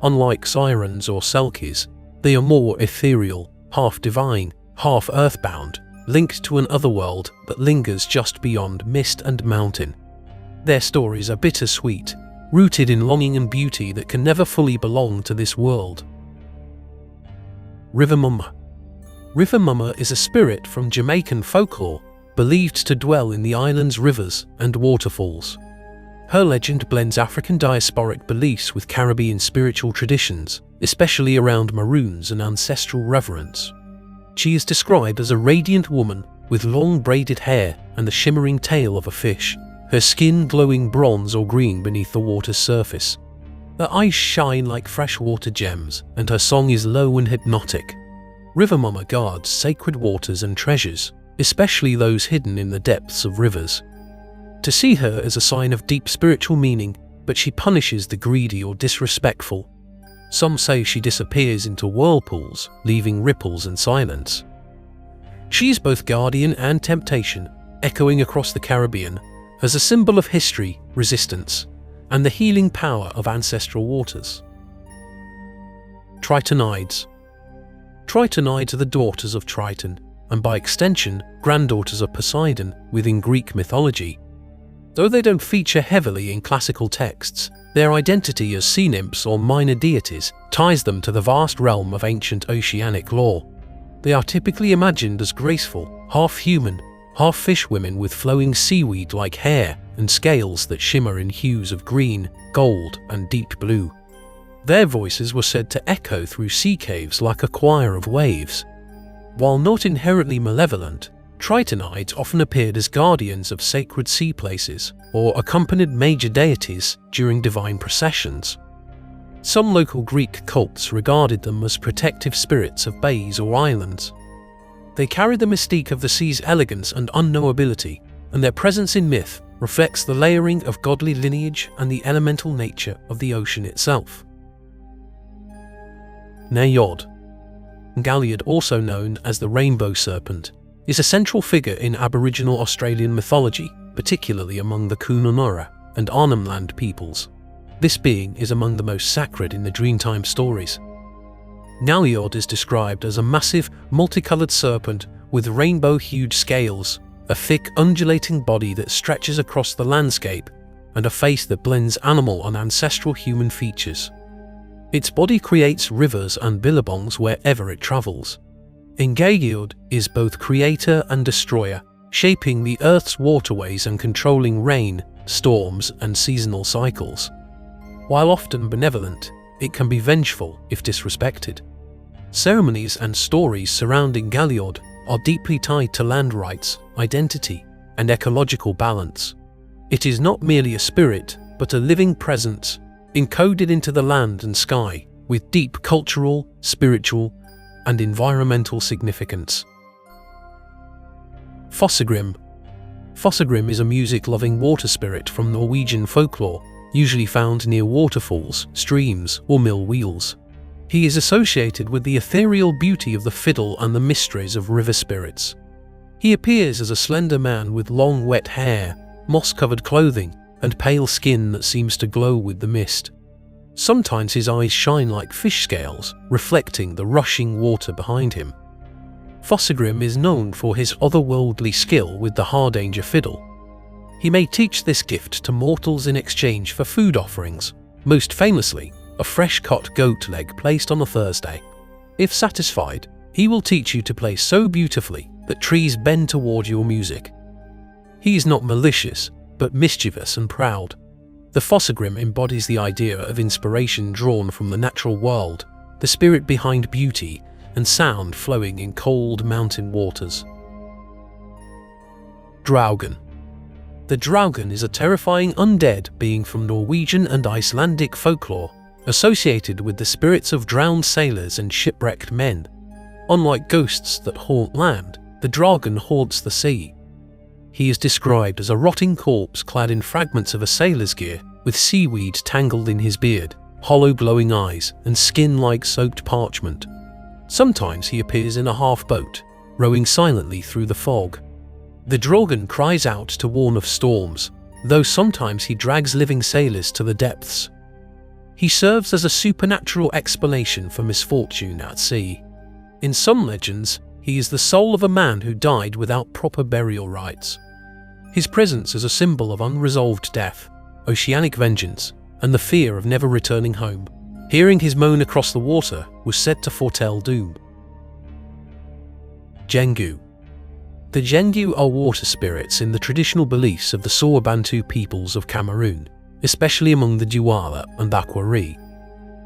Unlike Sirens or Selkies, they are more ethereal, half divine, half earthbound, linked to an otherworld that lingers just beyond mist and mountain. Their stories are bittersweet, rooted in longing and beauty that can never fully belong to this world. River Mama. River Mama is a spirit from Jamaican folklore, believed to dwell in the island's rivers and waterfalls. Her legend blends African diasporic beliefs with Caribbean spiritual traditions, especially around maroons and ancestral reverence. She is described as a radiant woman with long braided hair and the shimmering tail of a fish, her skin glowing bronze or green beneath the water's surface. Her eyes shine like freshwater gems, and her song is low and hypnotic. River Mama guards sacred waters and treasures, especially those hidden in the depths of rivers. To see her is a sign of deep spiritual meaning, but she punishes the greedy or disrespectful. Some say she disappears into whirlpools, leaving ripples and silence. She is both guardian and temptation, echoing across the Caribbean as a symbol of history, resistance, and the healing power of ancestral waters. Tritonides. Tritonides are the daughters of Triton, and by extension, granddaughters of Poseidon within Greek mythology. Though they don't feature heavily in classical texts, their identity as sea nymphs or minor deities ties them to the vast realm of ancient oceanic lore. They are typically imagined as graceful, half-human, half-fish women with flowing seaweed-like hair and scales that shimmer in hues of green, gold, and deep blue. Their voices were said to echo through sea caves like a choir of waves. While not inherently malevolent, Tritonides often appeared as guardians of sacred sea places or accompanied major deities during divine processions. Some local Greek cults regarded them as protective spirits of bays or islands. They carried the mystique of the sea's elegance and unknowability, and their presence in myth reflects the layering of godly lineage and the elemental nature of the ocean itself. Njord. Njord, also known as the rainbow serpent, is a central figure in Aboriginal Australian mythology, particularly among the Kununurra and Arnhem Land peoples. This being is among the most sacred in the Dreamtime stories. Njord is described as a massive, multicolored serpent with rainbow-hued scales, a thick, undulating body that stretches across the landscape, and a face that blends animal and ancestral human features. Its body creates rivers and billabongs wherever it travels. Njord is both creator and destroyer, shaping the Earth's waterways and controlling rain, storms, and seasonal cycles. While often benevolent, it can be vengeful if disrespected. Ceremonies and stories surrounding Njord are deeply tied to land rights, identity, and ecological balance. It is not merely a spirit, but a living presence, encoded into the land and sky, with deep cultural, spiritual, and environmental significance. Fossegrim. Fossegrim is a music-loving water spirit from Norwegian folklore, usually found near waterfalls, streams, or mill wheels. He is associated with the ethereal beauty of the fiddle and the mysteries of river spirits. He appears as a slender man with long wet hair, moss-covered clothing, and pale skin that seems to glow with the mist. Sometimes his eyes shine like fish scales, reflecting the rushing water behind him. Fossegrim is known for his otherworldly skill with the Hardanger fiddle. He may teach this gift to mortals in exchange for food offerings, most famously, a fresh-cut goat leg placed on a Thursday. If satisfied, he will teach you to play so beautifully that trees bend toward your music. He is not malicious, but mischievous and proud. The Fossegrim embodies the idea of inspiration drawn from the natural world, the spirit behind beauty and sound flowing in cold mountain waters. Draugen. The Draugen is a terrifying undead being from Norwegian and Icelandic folklore, associated with the spirits of drowned sailors and shipwrecked men. Unlike ghosts that haunt land, the Draugen haunts the sea. He is described as a rotting corpse clad in fragments of a sailor's gear, with seaweed tangled in his beard, hollow glowing eyes, and skin like soaked parchment. Sometimes he appears in a half-boat, rowing silently through the fog. The Draugen cries out to warn of storms, though sometimes he drags living sailors to the depths. He serves as a supernatural explanation for misfortune at sea. In some legends, he is the soul of a man who died without proper burial rites. His presence is a symbol of unresolved death, oceanic vengeance, and the fear of never returning home. Hearing his moan across the water was said to foretell doom. Jengu. The Jengu are water spirits in the traditional beliefs of the Sawa-Bantu peoples of Cameroon, especially among the Duala and Aquari.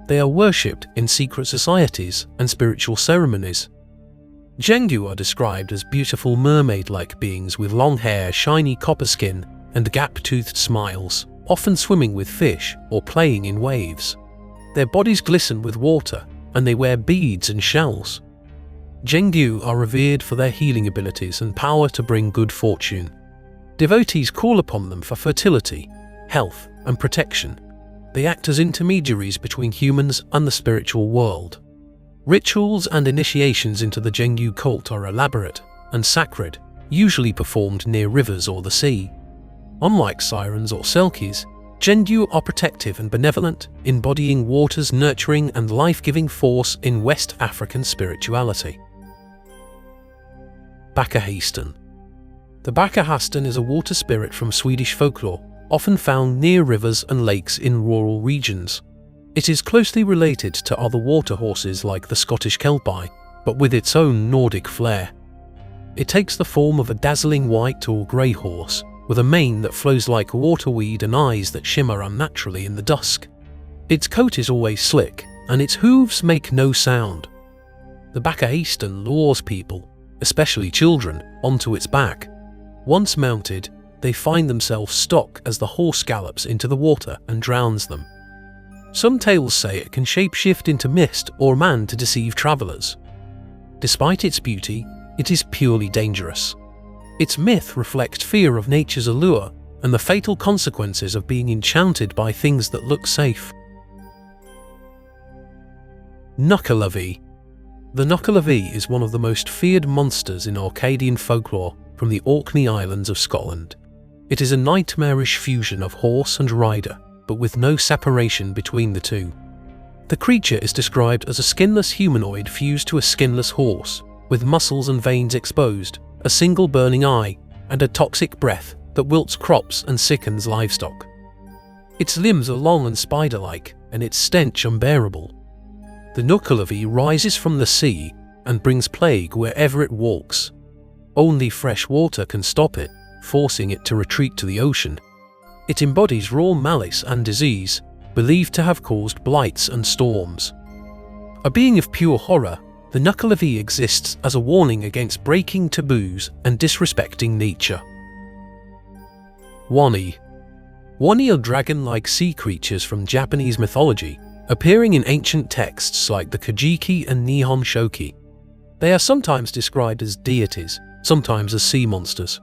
They are worshipped in secret societies and spiritual ceremonies. Jengdu are described as beautiful mermaid-like beings with long hair, shiny copper skin, and gap-toothed smiles, often swimming with fish or playing in waves. Their bodies glisten with water, and they wear beads and shells. Jengdu are revered for their healing abilities and power to bring good fortune. Devotees call upon them for fertility, health, and protection. They act as intermediaries between humans and the spiritual world. Rituals and initiations into the Jengdu cult are elaborate and sacred, usually performed near rivers or the sea. Unlike sirens or selkies, Jengdu are protective and benevolent, embodying water's nurturing and life-giving force in West African spirituality. Bäckahästen. The Bäckahästen is a water spirit from Swedish folklore, often found near rivers and lakes in rural regions. It is closely related to other water horses like the Scottish Kelpie, but with its own Nordic flair. It takes the form of a dazzling white or grey horse, with a mane that flows like waterweed and eyes that shimmer unnaturally in the dusk. Its coat is always slick, and its hooves make no sound. The Bäckahästen lures people, especially children, onto its back. Once mounted, they find themselves stuck as the horse gallops into the water and drowns them. Some tales say it can shapeshift into mist or man to deceive travellers. Despite its beauty, it is purely dangerous. Its myth reflects fear of nature's allure and the fatal consequences of being enchanted by things that look safe. Nukkalavi. The Nukkalavi is one of the most feared monsters in Orcadian folklore from the Orkney Islands of Scotland. It is a nightmarish fusion of horse and rider, but with no separation between the two. The creature is described as a skinless humanoid fused to a skinless horse, with muscles and veins exposed, a single burning eye, and a toxic breath that wilts crops and sickens livestock. Its limbs are long and spider-like, and its stench unbearable. The Nukkalavi rises from the sea and brings plague wherever it walks. Only fresh water can stop it, forcing it to retreat to the ocean. It embodies raw malice and disease, believed to have caused blights and storms. A being of pure horror, the Nukkalavi exists as a warning against breaking taboos and disrespecting nature. Wani. Wani are dragon-like sea creatures from Japanese mythology, appearing in ancient texts like the Kojiki and Nihon Shoki. They are sometimes described as deities, sometimes as sea monsters.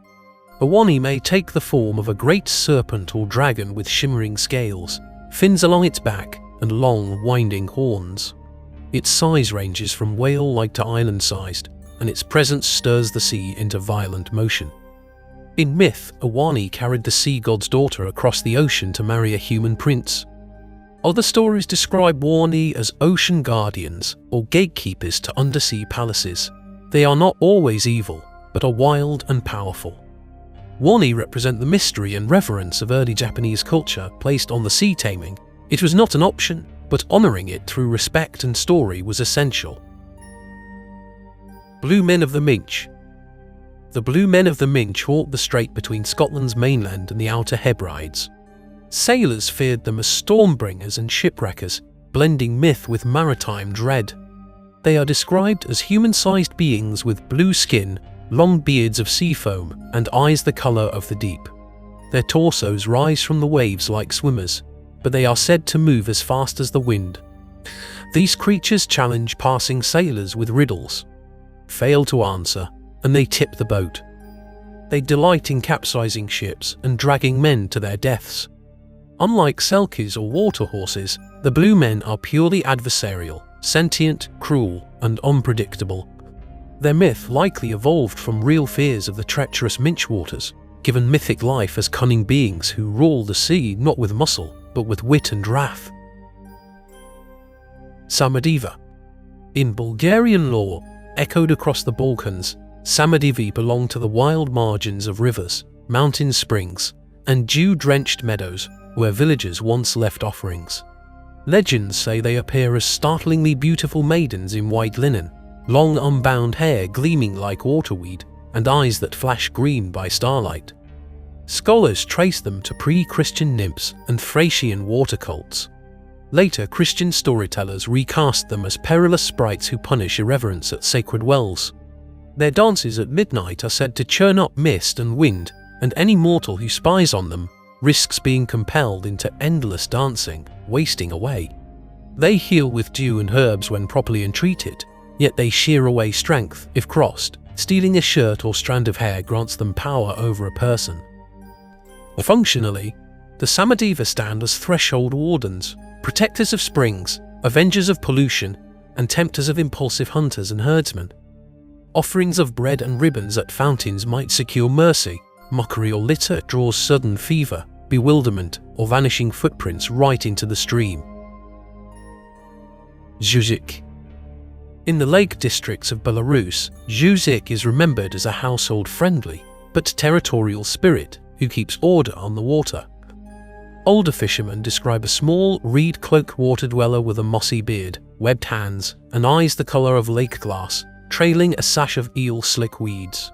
A wani may take the form of a great serpent or dragon with shimmering scales, fins along its back, and long, winding horns. Its size ranges from whale-like to island-sized, and its presence stirs the sea into violent motion. In myth, a wani carried the sea god's daughter across the ocean to marry a human prince. Other stories describe wani as ocean guardians or gatekeepers to undersea palaces. They are not always evil, but are wild and powerful. Wani represent the mystery and reverence of early Japanese culture placed on the sea taming. It was not an option, but honouring it through respect and story was essential. Blue Men of the Minch. The Blue Men of the Minch haunt the strait between Scotland's mainland and the Outer Hebrides. Sailors feared them as stormbringers and shipwreckers, blending myth with maritime dread. They are described as human-sized beings with blue skin, long beards of sea foam, and eyes the colour of the deep. Their torsos rise from the waves like swimmers, but they are said to move as fast as the wind. These creatures challenge passing sailors with riddles, fail to answer, and they tip the boat. They delight in capsizing ships and dragging men to their deaths. Unlike selkies or water horses, the blue men are purely adversarial, sentient, cruel, and unpredictable. Their myth likely evolved from real fears of the treacherous minch waters, given mythic life as cunning beings who rule the sea not with muscle, but with wit and wrath. Samadiva. In Bulgarian lore, echoed across the Balkans, Samadivi belong to the wild margins of rivers, mountain springs, and dew-drenched meadows where villagers once left offerings. Legends say they appear as startlingly beautiful maidens in white linen, long unbound hair gleaming like waterweed, and eyes that flash green by starlight. Scholars trace them to pre-Christian nymphs and Thracian water cults. Later, Christian storytellers recast them as perilous sprites who punish irreverence at sacred wells. Their dances at midnight are said to churn up mist and wind, and any mortal who spies on them risks being compelled into endless dancing, wasting away. They heal with dew and herbs when properly entreated, yet they shear away strength if crossed. Stealing a shirt or strand of hair grants them power over a person. Functionally, the Samadeva stand as threshold wardens, protectors of springs, avengers of pollution, and tempters of impulsive hunters and herdsmen. Offerings of bread and ribbons at fountains might secure mercy. Mockery or litter draws sudden fever, bewilderment, or vanishing footprints right into the stream. Each-Uisge. In the lake districts of Belarus, Each-Uisge is remembered as a household-friendly but territorial spirit who keeps order on the water. Older fishermen describe a small, reed-cloaked water dweller with a mossy beard, webbed hands, and eyes the colour of lake glass, trailing a sash of eel-slick weeds.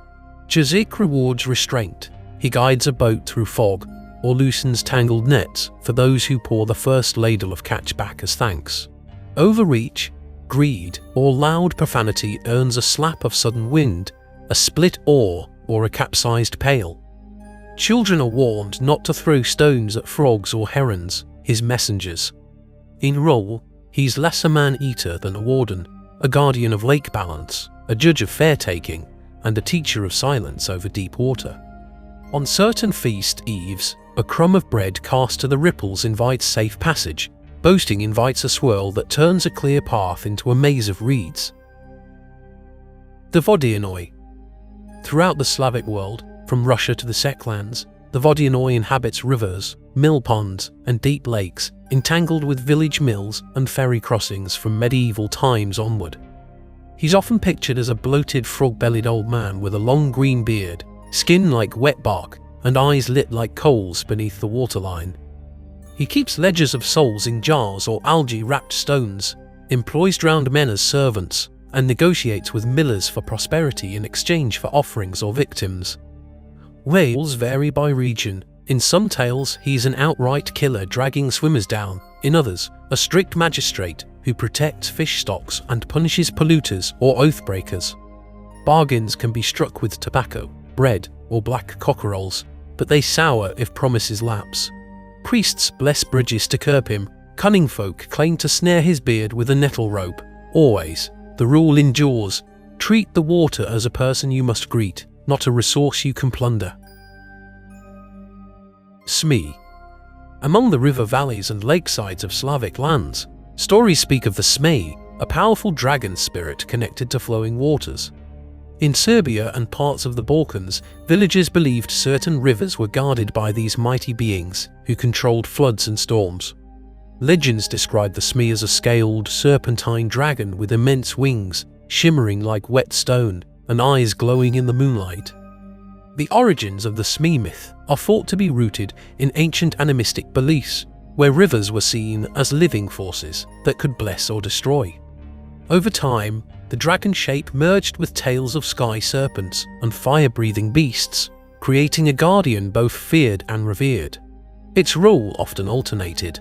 Each-Uisge rewards restraint. He guides a boat through fog, or loosens tangled nets for those who pour the first ladle of catch back as thanks. Overreach, greed, or loud profanity earns a slap of sudden wind, a split oar, or a capsized pail. Children are warned not to throw stones at frogs or herons, his messengers. In role, he's less a man-eater than a warden, a guardian of lake balance, a judge of fair-taking, and a teacher of silence over deep water. On certain feast eves, a crumb of bread cast to the ripples invites safe passage. Boasting invites a swirl that turns a clear path into a maze of reeds. The Vodník. Throughout the Slavic world, from Russia to the Seklands, the Vodník inhabits rivers, mill ponds, and deep lakes, entangled with village mills and ferry crossings from medieval times onward. He's often pictured as a bloated, frog-bellied old man with a long green beard, skin like wet bark, and eyes lit like coals beneath the waterline. He keeps ledgers of souls in jars or algae-wrapped stones, employs drowned men as servants, and negotiates with millers for prosperity in exchange for offerings or victims. Whales vary by region. In some tales, he's an outright killer dragging swimmers down. In others, a strict magistrate who protects fish stocks and punishes polluters or oath-breakers. Bargains can be struck with tobacco, bread, or black cockerels, but they sour if promises lapse. Priests bless bridges to curb him. Cunning folk claim to snare his beard with a nettle rope. Always, the rule endures: treat the water as a person you must greet, not a resource you can plunder. Smee. Among the river valleys and lakesides of Slavic lands, stories speak of the Smee, a powerful dragon spirit connected to flowing waters. In Serbia and parts of the Balkans, villagers believed certain rivers were guarded by these mighty beings who controlled floods and storms. Legends describe the Smee as a scaled, serpentine dragon with immense wings, shimmering like wet stone, and eyes glowing in the moonlight. The origins of the Smee myth are thought to be rooted in ancient animistic beliefs, where rivers were seen as living forces that could bless or destroy. Over time, the dragon shape merged with tales of sky serpents and fire-breathing beasts, creating a guardian both feared and revered. Its role often alternated.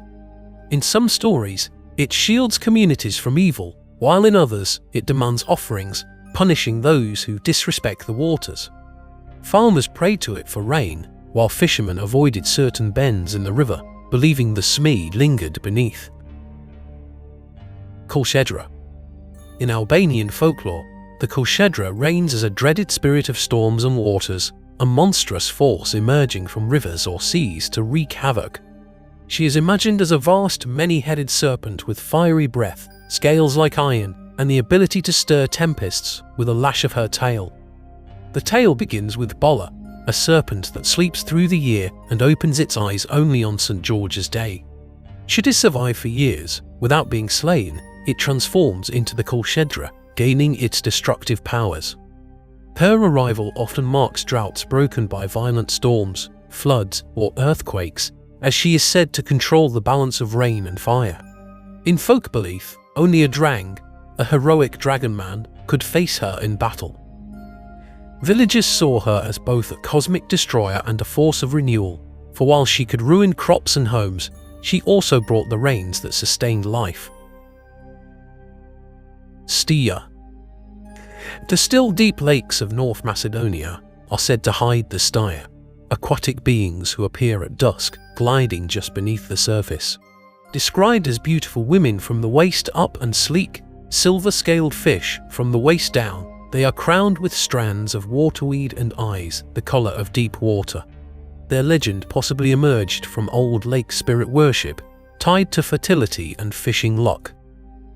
In some stories, it shields communities from evil, while in others, it demands offerings, punishing those who disrespect the waters. Farmers prayed to it for rain, while fishermen avoided certain bends in the river, believing the Smee lingered beneath. Kolchedra. In Albanian folklore, the Kolchedra reigns as a dreaded spirit of storms and waters, a monstrous force emerging from rivers or seas to wreak havoc. She is imagined as a vast, many-headed serpent with fiery breath, scales like iron, and the ability to stir tempests with a lash of her tail. The tale begins with Bolla, a serpent that sleeps through the year and opens its eyes only on St. George's Day. Should it survive for years, without being slain, it transforms into the Kolchedra, gaining its destructive powers. Her arrival often marks droughts broken by violent storms, floods, or earthquakes, as she is said to control the balance of rain and fire. In folk belief, only a drang, a heroic dragon man, could face her in battle. Villagers saw her as both a cosmic destroyer and a force of renewal, for while she could ruin crops and homes, she also brought the rains that sustained life. Stia. The still deep lakes of North Macedonia are said to hide the Stia, aquatic beings who appear at dusk, gliding just beneath the surface. Described as beautiful women from the waist up and sleek, silver-scaled fish from the waist down, they are crowned with strands of waterweed and eyes the color of deep water. Their legend possibly emerged from old lake spirit worship, tied to fertility and fishing luck.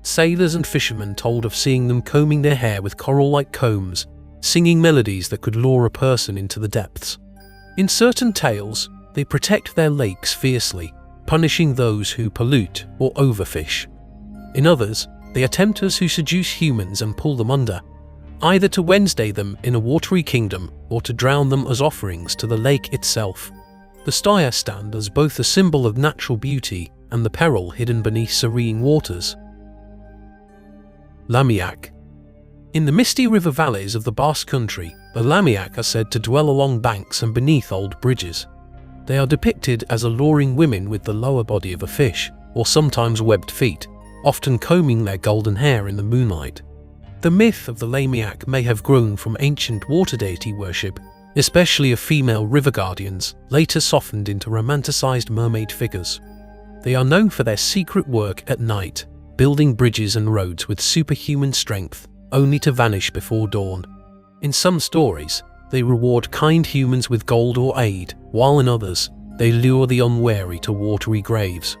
Sailors and fishermen told of seeing them combing their hair with coral-like combs, singing melodies that could lure a person into the depths. In certain tales, they protect their lakes fiercely, punishing those who pollute or overfish. In others, they are tempters who seduce humans and pull them under, either to Wednesday them in a watery kingdom or to drown them as offerings to the lake itself. The Stia stand as both a symbol of natural beauty and the peril hidden beneath serene waters. Lamiak. In the misty river valleys of the Basque Country, the Lamiak are said to dwell along banks and beneath old bridges. They are depicted as alluring women with the lower body of a fish, or sometimes webbed feet, often combing their golden hair in the moonlight. The myth of the Lamiak may have grown from ancient water deity worship, especially of female river guardians, later softened into romanticized mermaid figures. They are known for their secret work at night, building bridges and roads with superhuman strength, only to vanish before dawn. In some stories, they reward kind humans with gold or aid, while in others, they lure the unwary to watery graves.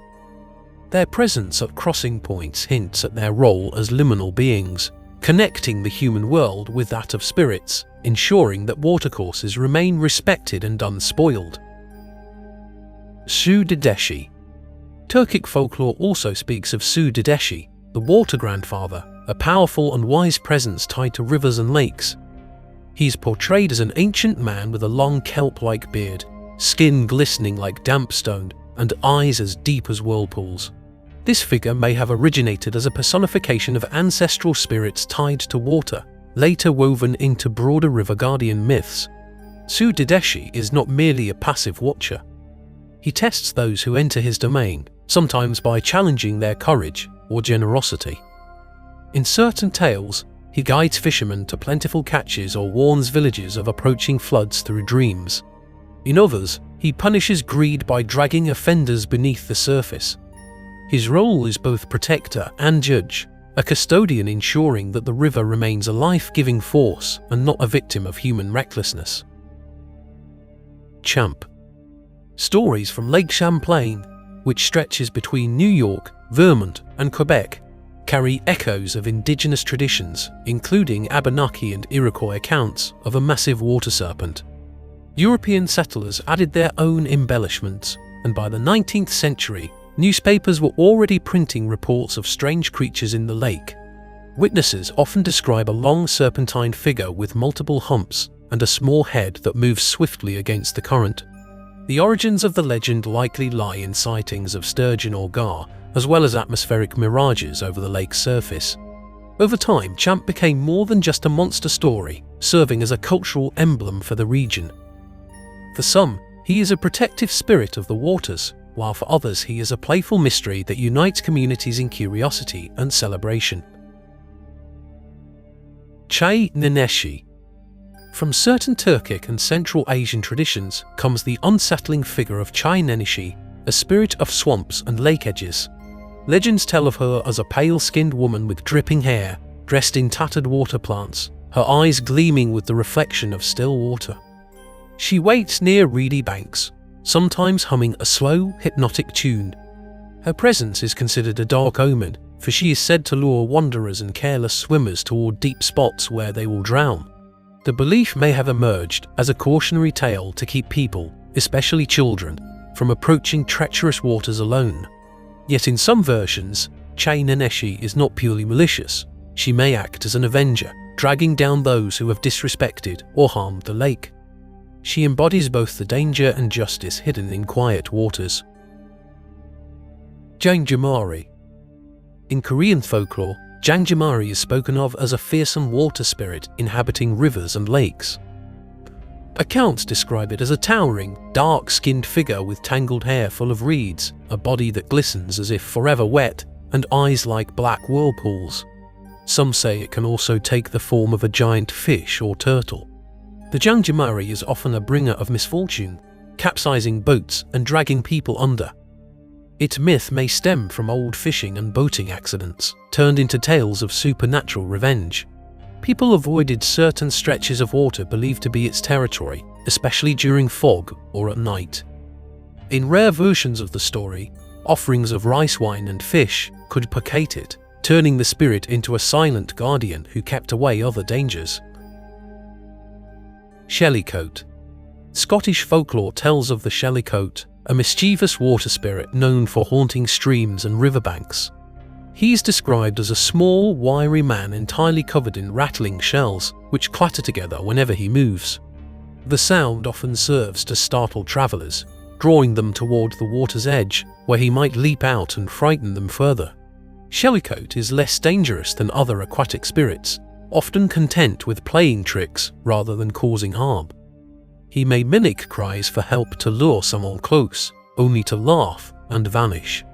Their presence at crossing points hints at their role as liminal beings, connecting the human world with that of spirits, ensuring that watercourses remain respected and unspoiled. Su Dedeshi. Turkic folklore also speaks of Su Dedeshi, the water grandfather, a powerful and wise presence tied to rivers and lakes. He is portrayed as an ancient man with a long kelp-like beard, skin glistening like damp stone, and eyes as deep as whirlpools. This figure may have originated as a personification of ancestral spirits tied to water, later woven into broader river guardian myths. Su Dedeshi is not merely a passive watcher. He tests those who enter his domain, sometimes by challenging their courage or generosity. In certain tales, he guides fishermen to plentiful catches or warns villagers of approaching floods through dreams. In others, he punishes greed by dragging offenders beneath the surface. His role is both protector and judge, a custodian ensuring that the river remains a life-giving force and not a victim of human recklessness. Champ. Stories from Lake Champlain, which stretches between New York, Vermont, and Quebec, carry echoes of indigenous traditions, including Abenaki and Iroquois accounts of a massive water serpent. European settlers added their own embellishments, and by the 19th century, newspapers were already printing reports of strange creatures in the lake. Witnesses often describe a long serpentine figure with multiple humps and a small head that moves swiftly against the current. The origins of the legend likely lie in sightings of sturgeon or gar, as well as atmospheric mirages over the lake's surface. Over time, Champ became more than just a monster story, serving as a cultural emblem for the region. For some, he is a protective spirit of the waters, while for others he is a playful mystery that unites communities in curiosity and celebration. Çay İyesi. From certain Turkic and Central Asian traditions comes the unsettling figure of Çay İyesi, a spirit of swamps and lake edges. Legends tell of her as a pale-skinned woman with dripping hair, dressed in tattered water plants, her eyes gleaming with the reflection of still water. She waits near reedy banks, sometimes humming a slow, hypnotic tune. Her presence is considered a dark omen, for she is said to lure wanderers and careless swimmers toward deep spots where they will drown. The belief may have emerged as a cautionary tale to keep people, especially children, from approaching treacherous waters alone. Yet in some versions, Çay İyesi is not purely malicious. She may act as an avenger, dragging down those who have disrespected or harmed the lake. She embodies both the danger and justice hidden in quiet waters. Jangjamari. In Korean folklore, Jangjamari is spoken of as a fearsome water spirit inhabiting rivers and lakes. Accounts describe it as a towering, dark-skinned figure with tangled hair full of reeds, a body that glistens as if forever wet, and eyes like black whirlpools. Some say it can also take the form of a giant fish or turtle. The Jangjamari is often a bringer of misfortune, capsizing boats and dragging people under. Its myth may stem from old fishing and boating accidents, turned into tales of supernatural revenge. People avoided certain stretches of water believed to be its territory, especially during fog or at night. In rare versions of the story, offerings of rice wine and fish could placate it, turning the spirit into a silent guardian who kept away other dangers. Shellycoat. Scottish folklore tells of the Shellycoat, a mischievous water spirit known for haunting streams and riverbanks. He is described as a small, wiry man entirely covered in rattling shells, which clatter together whenever he moves. The sound often serves to startle travellers, drawing them toward the water's edge, where he might leap out and frighten them further. Shellycoat is less dangerous than other aquatic spirits, often content with playing tricks rather than causing harm. He may mimic cries for help to lure someone close, only to laugh and vanish.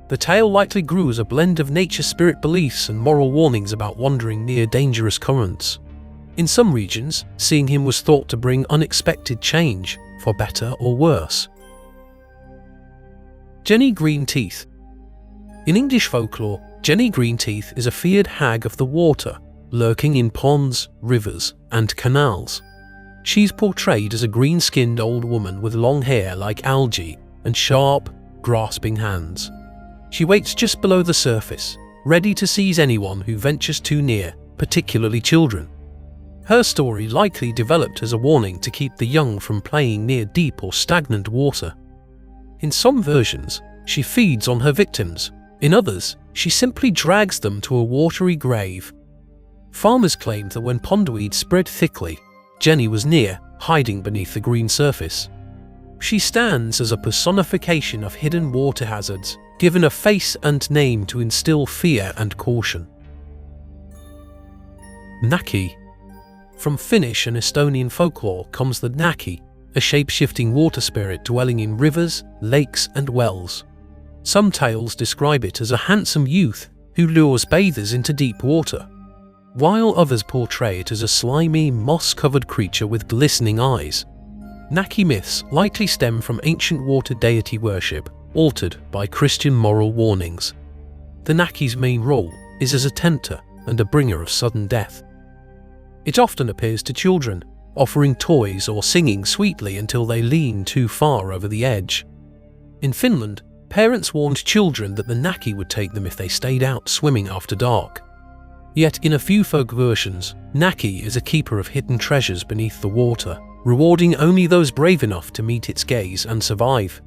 The tale likely grew as a blend of nature spirit beliefs and moral warnings about wandering near dangerous currents. In some regions, seeing him was thought to bring unexpected change, for better or worse. Jenny Greenteeth. In English folklore, Jenny Greenteeth is a feared hag of the water, lurking in ponds, rivers, and canals. She's portrayed as a green-skinned old woman with long hair like algae and sharp, grasping hands. She waits just below the surface, ready to seize anyone who ventures too near, particularly children. Her story likely developed as a warning to keep the young from playing near deep or stagnant water. In some versions, she feeds on her victims. In others, she simply drags them to a watery grave. Farmers claimed that when pondweed spread thickly, Jenny was near, hiding beneath the green surface. She stands as a personification of hidden water hazards, given a face and name to instill fear and caution. Näcky. From Finnish and Estonian folklore comes the Näcky, a shape-shifting water spirit dwelling in rivers, lakes, and wells. Some tales describe it as a handsome youth who lures bathers into deep water, while others portray it as a slimy, moss-covered creature with glistening eyes. Näcky myths likely stem from ancient water deity worship, altered by Christian moral warnings. The Näcky's main role is as a tempter and a bringer of sudden death. It often appears to children, offering toys or singing sweetly until they lean too far over the edge. In Finland, parents warned children that the Näcky would take them if they stayed out swimming after dark. Yet in a few folk versions, Näcky is a keeper of hidden treasures beneath the water, rewarding only those brave enough to meet its gaze and survive.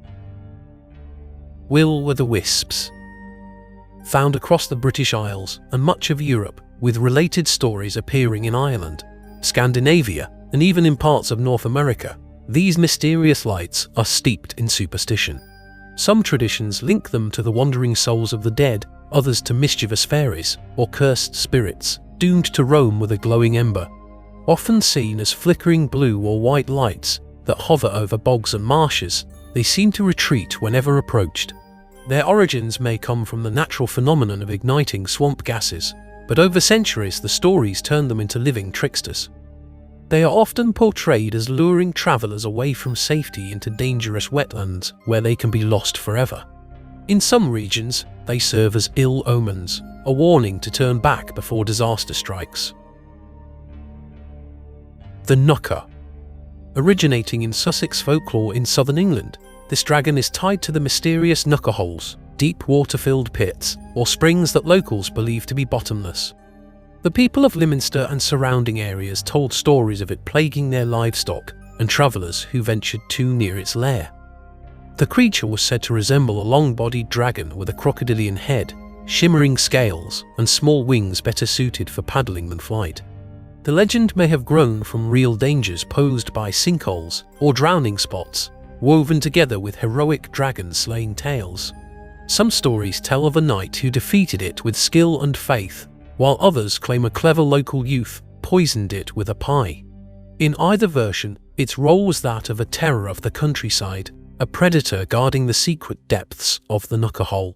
Will-o'-the-wisps. Found across the British Isles and much of Europe, with related stories appearing in Ireland, Scandinavia, and even in parts of North America, these mysterious lights are steeped in superstition. Some traditions link them to the wandering souls of the dead, others to mischievous fairies or cursed spirits, doomed to roam with a glowing ember. Often seen as flickering blue or white lights that hover over bogs and marshes, they seem to retreat whenever approached. Their origins may come from the natural phenomenon of igniting swamp gases, but over centuries the stories turn them into living tricksters. They are often portrayed as luring travelers away from safety into dangerous wetlands where they can be lost forever. In some regions, they serve as ill omens, a warning to turn back before disaster strikes. The Knocker. Originating in Sussex folklore in southern England, this dragon is tied to the mysterious knocker holes, deep water-filled pits, or springs that locals believe to be bottomless. The people of Lyminster and surrounding areas told stories of it plaguing their livestock and travellers who ventured too near its lair. The creature was said to resemble a long-bodied dragon with a crocodilian head, shimmering scales, and small wings better suited for paddling than flight. The legend may have grown from real dangers posed by sinkholes or drowning spots, woven together with heroic dragon-slaying tales. Some stories tell of a knight who defeated it with skill and faith, while others claim a clever local youth poisoned it with a pie. In either version, Its role was that of a terror of the countryside, a predator guarding the secret depths of the Nuka Hole.